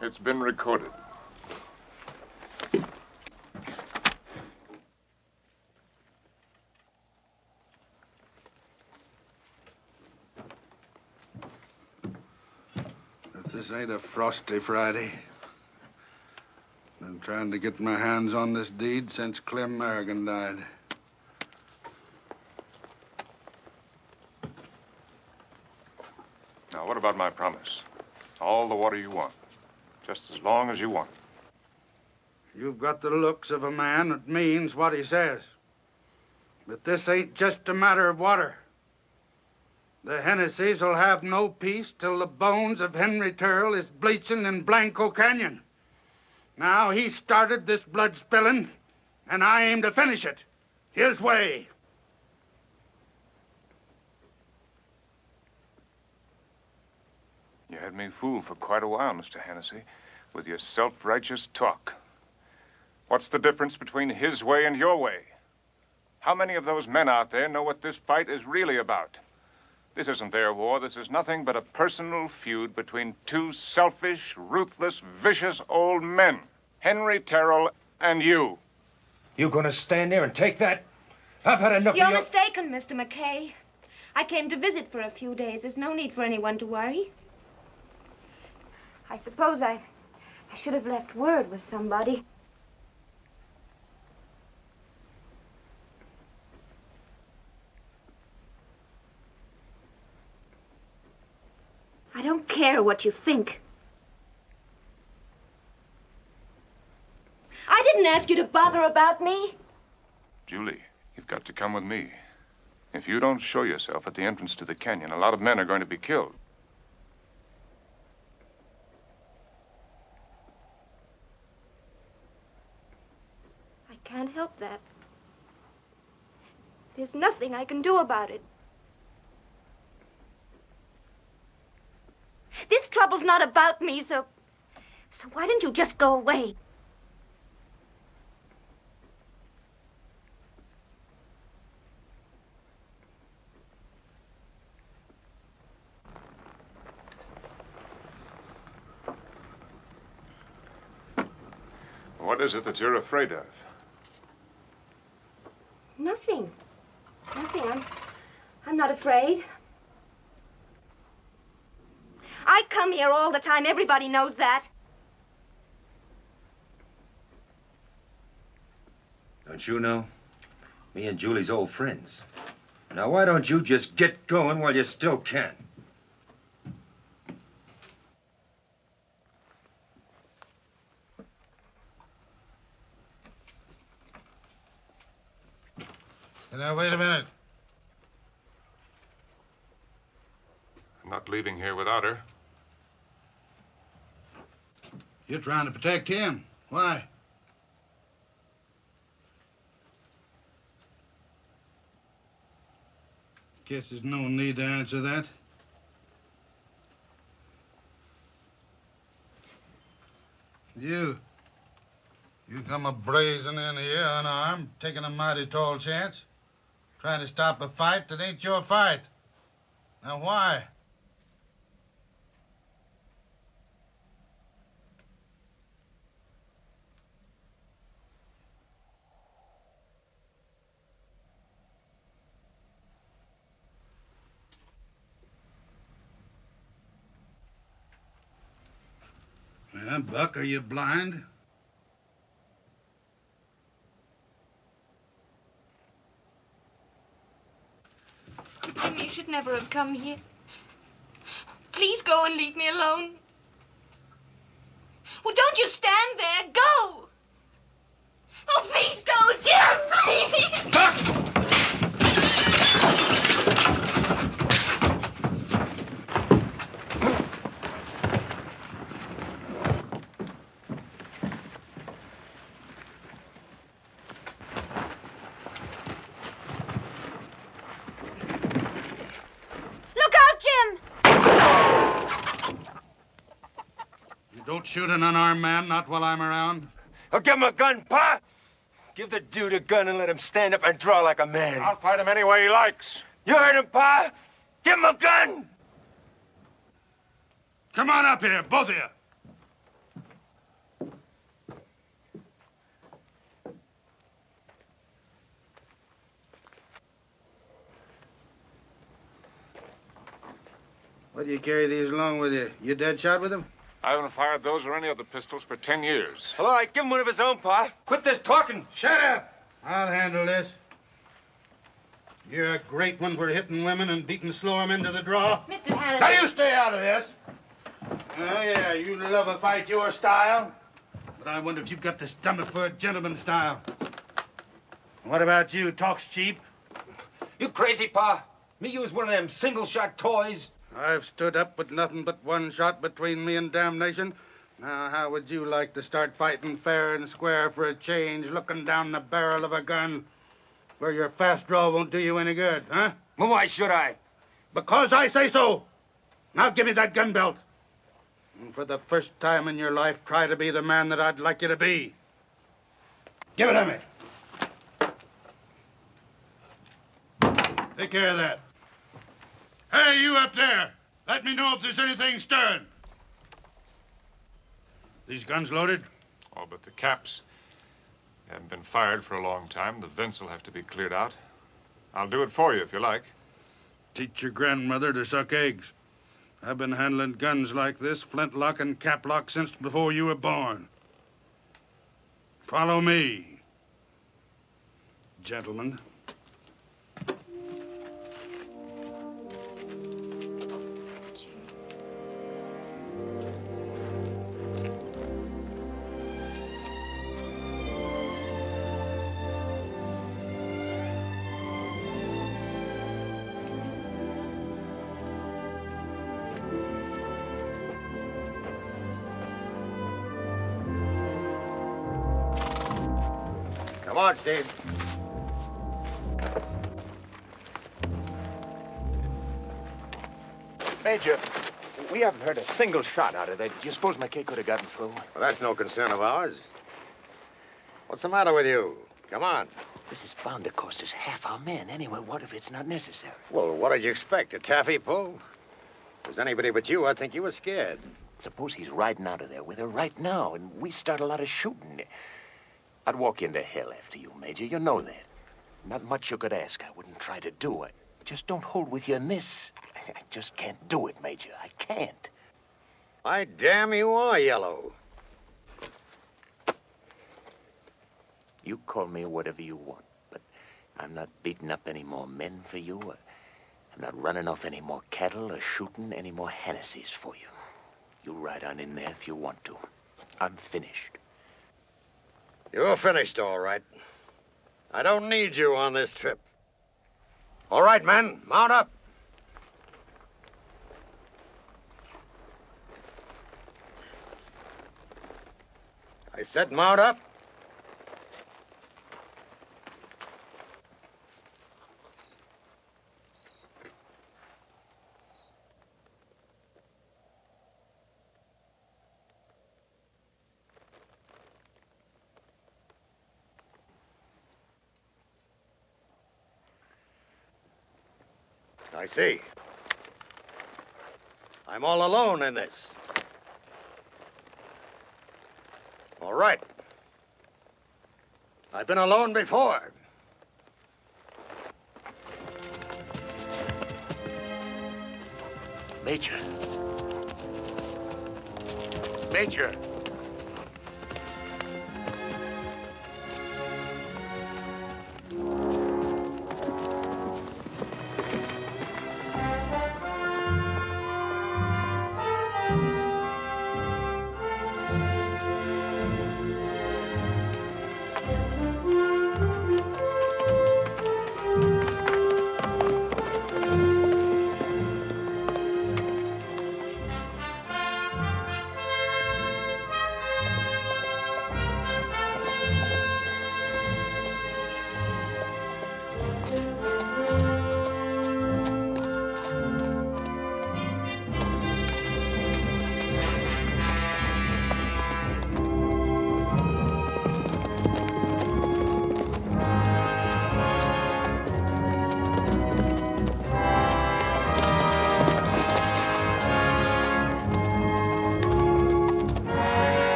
[SPEAKER 2] It's been recorded.
[SPEAKER 17] If this ain't a frosty Friday. Been trying to get my hands on this deed since Clem Merrigan died.
[SPEAKER 2] Now, what about my promise? All the water you want. Just as long as you want.
[SPEAKER 17] You've got the looks of a man that means what he says. But this ain't just a matter of water. The Hennessy's will have no peace till the bones of Henry Terrill is bleaching in Blanco Canyon. Now, he started this blood spilling, and I aim to finish it. His way.
[SPEAKER 2] You had me fooled for quite a while, Mr. Hennessy, with your self-righteous talk. What's the difference between his way and your way? How many of those men out there know what this fight is really about? This isn't their war. This is nothing but a personal feud between two selfish, ruthless, vicious old men. Henry Terrill and you.
[SPEAKER 4] You gonna stand there and take that? I've had enough
[SPEAKER 3] You're
[SPEAKER 4] of your...
[SPEAKER 3] mistaken, Mr. McKay. I came to visit for a few days. There's no need for anyone to worry. I suppose I should have left word with somebody. I don't care what you think. I didn't ask you to bother about me.
[SPEAKER 2] Julie, you've got to come with me. If you don't show yourself at the entrance to the canyon, a lot of men are going to be killed.
[SPEAKER 3] I can't help that. There's nothing I can do about it. This trouble's not about me, so why don't you just go away?
[SPEAKER 2] What is it that you're afraid of?
[SPEAKER 3] Nothing. Nothing. I'm not afraid. I come here all the time. Everybody knows that.
[SPEAKER 4] Don't you know? Me and Julie's old friends. Now, why don't you just get going while you still can?
[SPEAKER 17] Now, wait a minute.
[SPEAKER 2] I'm not leaving here without her.
[SPEAKER 17] You're trying to protect him. Why? Guess there's no need to answer that. You come a-brazing in here unarmed, taking a mighty tall chance, trying to stop a fight that ain't your fight. Now, why? Buck, are you blind?
[SPEAKER 1] Jim, you should never have come here. Please go and leave me alone. Well, don't you stand there. Go! Oh, please go, Jim, please!
[SPEAKER 17] Buck! Don't shoot an unarmed man, not while I'm around.
[SPEAKER 4] I'll give him a gun, Pa! Give the dude a gun and let him stand up and draw like a man.
[SPEAKER 2] I'll fight him any way he likes.
[SPEAKER 4] You heard him, Pa! Give him a gun!
[SPEAKER 17] Come on up here, both of you. Why do you carry these along with you? You dead shot with them?
[SPEAKER 2] I haven't fired those or any other pistols for 10 years.
[SPEAKER 4] All right, give him one of his own, Pa. Quit this talking.
[SPEAKER 17] Shut up! I'll handle this. You're a great one for hitting women and beating slow 'em into the draw.
[SPEAKER 1] Mr. Harris.
[SPEAKER 17] Now you stay out of this. Oh, yeah, you love a fight your style. But I wonder if you've got the stomach for a gentleman's style. What about you? Talks cheap?
[SPEAKER 4] You crazy, Pa? Me use one of them single-shot toys?
[SPEAKER 17] I've stood up with nothing but one shot between me and damnation. Now, how would you like to start fighting fair and square for a change, looking down the barrel of a gun where your fast draw won't do you any good, huh?
[SPEAKER 4] Well, why should I?
[SPEAKER 17] Because I say so. Now give me that gun belt. And for the first time in your life, try to be the man that I'd like you to be. Give it to me. Take care of that. Hey, you up there. Let me know if there's anything stirring. These guns loaded?
[SPEAKER 2] Oh, but the caps haven't been fired for a long time. The vents will have to be cleared out. I'll do it for you if you like.
[SPEAKER 17] Teach your grandmother to suck eggs. I've been handling guns like this, flintlock and caplock, since before you were born. Follow me, gentlemen.
[SPEAKER 8] Come on, Steve.
[SPEAKER 18] Major, we haven't heard a single shot out of that. Do you suppose McKay could have gotten through?
[SPEAKER 8] Well, that's no concern of ours. What's the matter with you? Come on.
[SPEAKER 18] This is bound to cost us half our men. Anyway, what if it's not necessary?
[SPEAKER 8] Well, what did you expect? A taffy pull? If it was anybody but you, I'd think you were scared.
[SPEAKER 18] Suppose he's riding out of there with her right now, and we start a lot of shooting. I'd walk into hell after you, Major. You know that. Not much you could ask. I wouldn't try to do it. Just don't hold with you in this. I just can't do it, Major. I can't.
[SPEAKER 8] Why, damn you are, Yellow.
[SPEAKER 18] You call me whatever you want, but I'm not beating up any more men for you. I'm not running off any more cattle or shooting any more Hennessy's for you. You ride on in there if you want to. I'm finished.
[SPEAKER 8] You're finished, all right. I don't need you on this trip. All right, men, mount up. I said mount up. I see. I'm all alone in this. All right. I've been alone before.
[SPEAKER 18] Major. Major.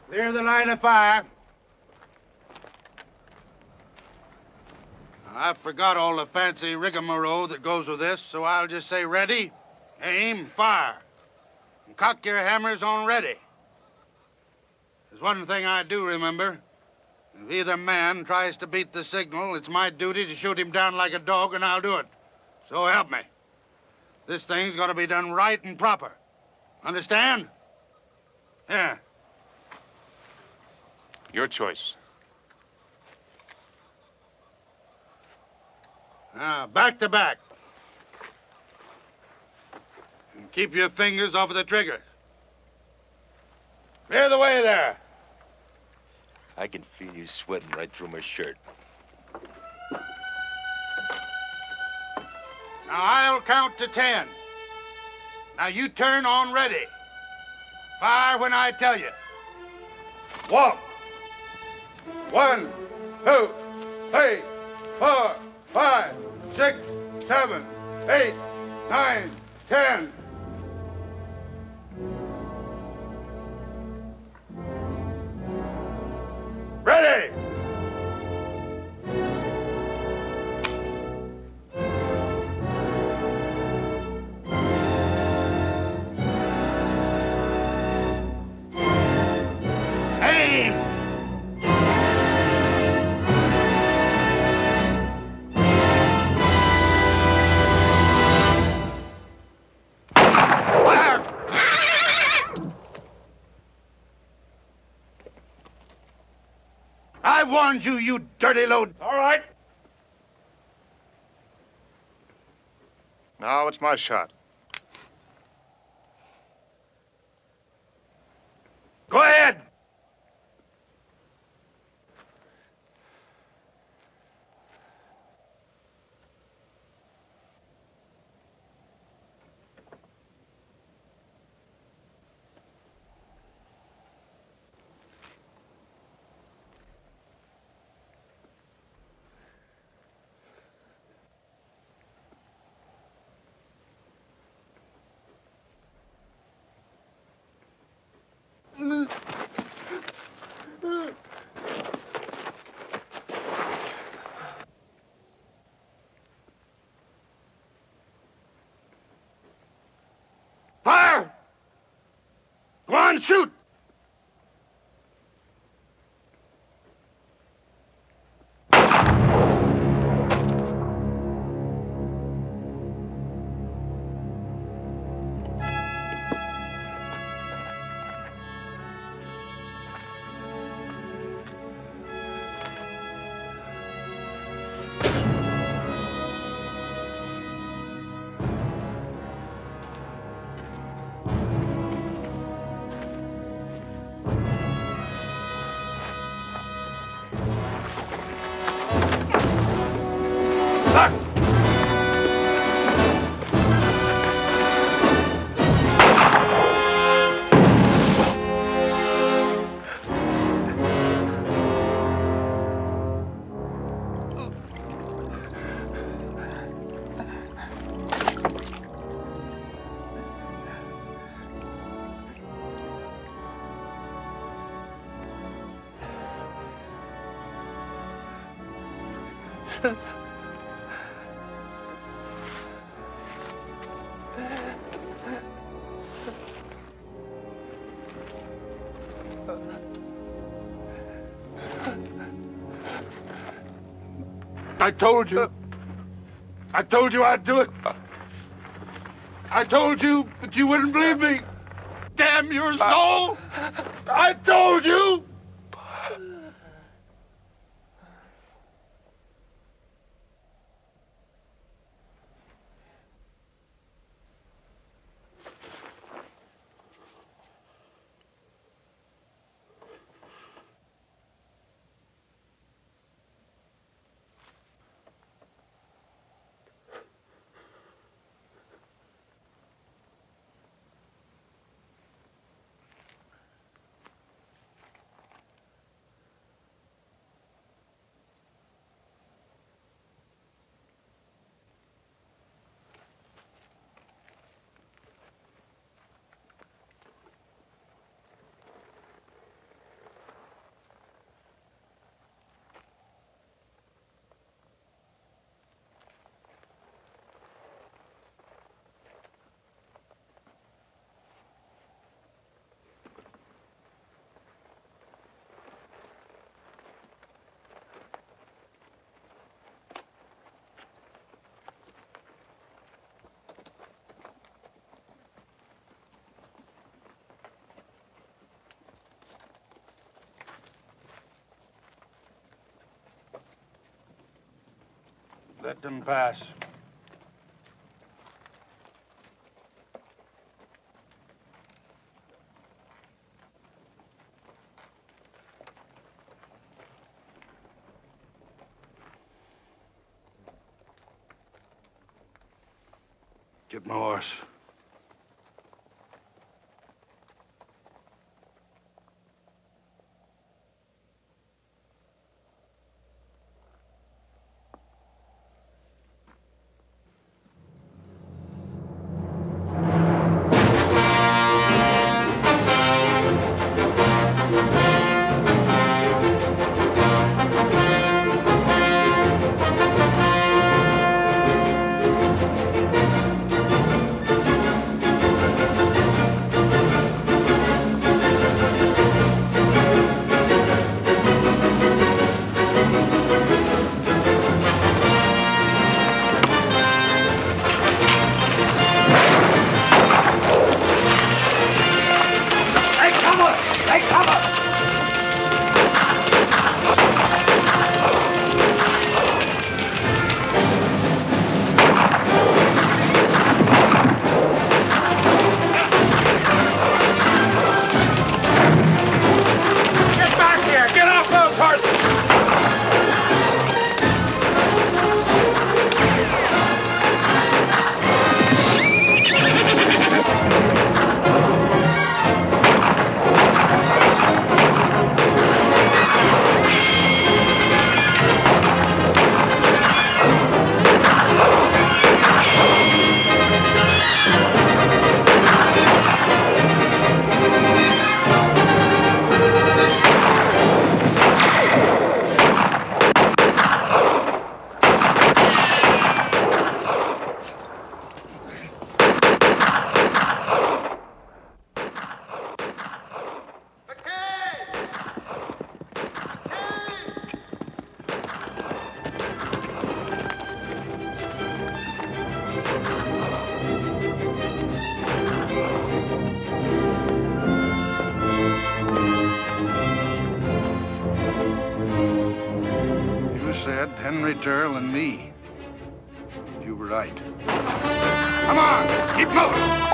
[SPEAKER 17] Clear the line of fire. I forgot all the fancy rigmarole that goes with this, so I'll just say ready, aim, fire. And cock your hammers on ready. There's one thing I do remember. If either man tries to beat the signal, it's my duty to shoot him down like a dog, and I'll do it. So help me. This thing's got to be done right and proper. Understand? Yeah.
[SPEAKER 2] Your choice.
[SPEAKER 17] Now, back to back. And keep your fingers off of the trigger. Clear the way there.
[SPEAKER 4] I can feel you sweating right through my shirt.
[SPEAKER 17] Now, I'll count to 10. Now, you turn on ready. Fire when I tell you.
[SPEAKER 2] Walk. 1, 2, 3, 4, 5, 6, 7, 8, 9, 10. Ready! Aim!
[SPEAKER 17] I warned you, you dirty load.
[SPEAKER 2] All right. Now it's my shot.
[SPEAKER 17] Go ahead. Fire! Go on, shoot! I told you. I told you I'd do it. I told you, but you wouldn't believe me. Damn your soul! I told you! Let them pass. Get my horse. Terrill, and me. You were right. Come on, keep moving.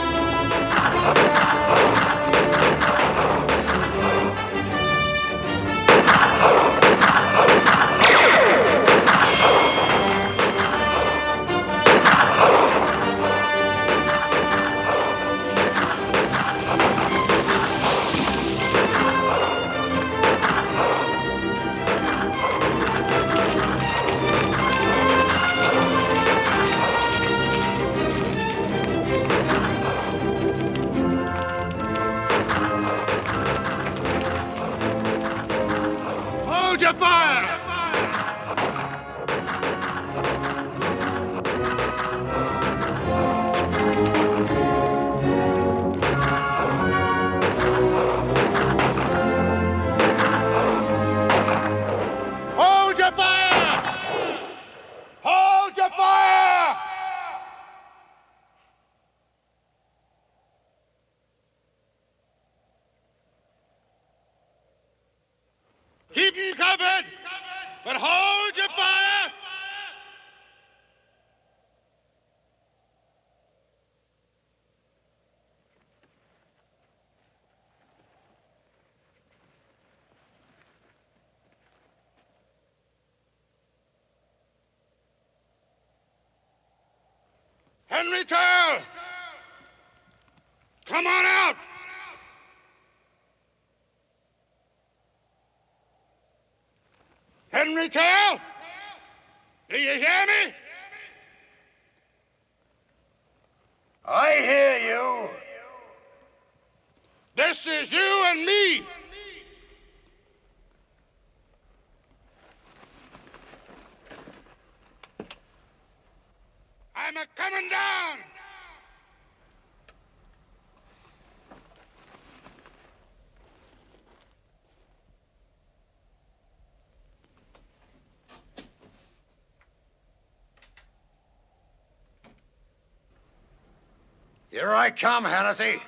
[SPEAKER 2] Hold your fire! Hold your fire! Hold your fire! Keep them covered, but hold your fire! Henry Terrill! Come on out! Henry Terrill! Do you hear me?
[SPEAKER 8] I hear you.
[SPEAKER 2] This is you and me. I'm a coming down.
[SPEAKER 8] Here I come, Hennessy.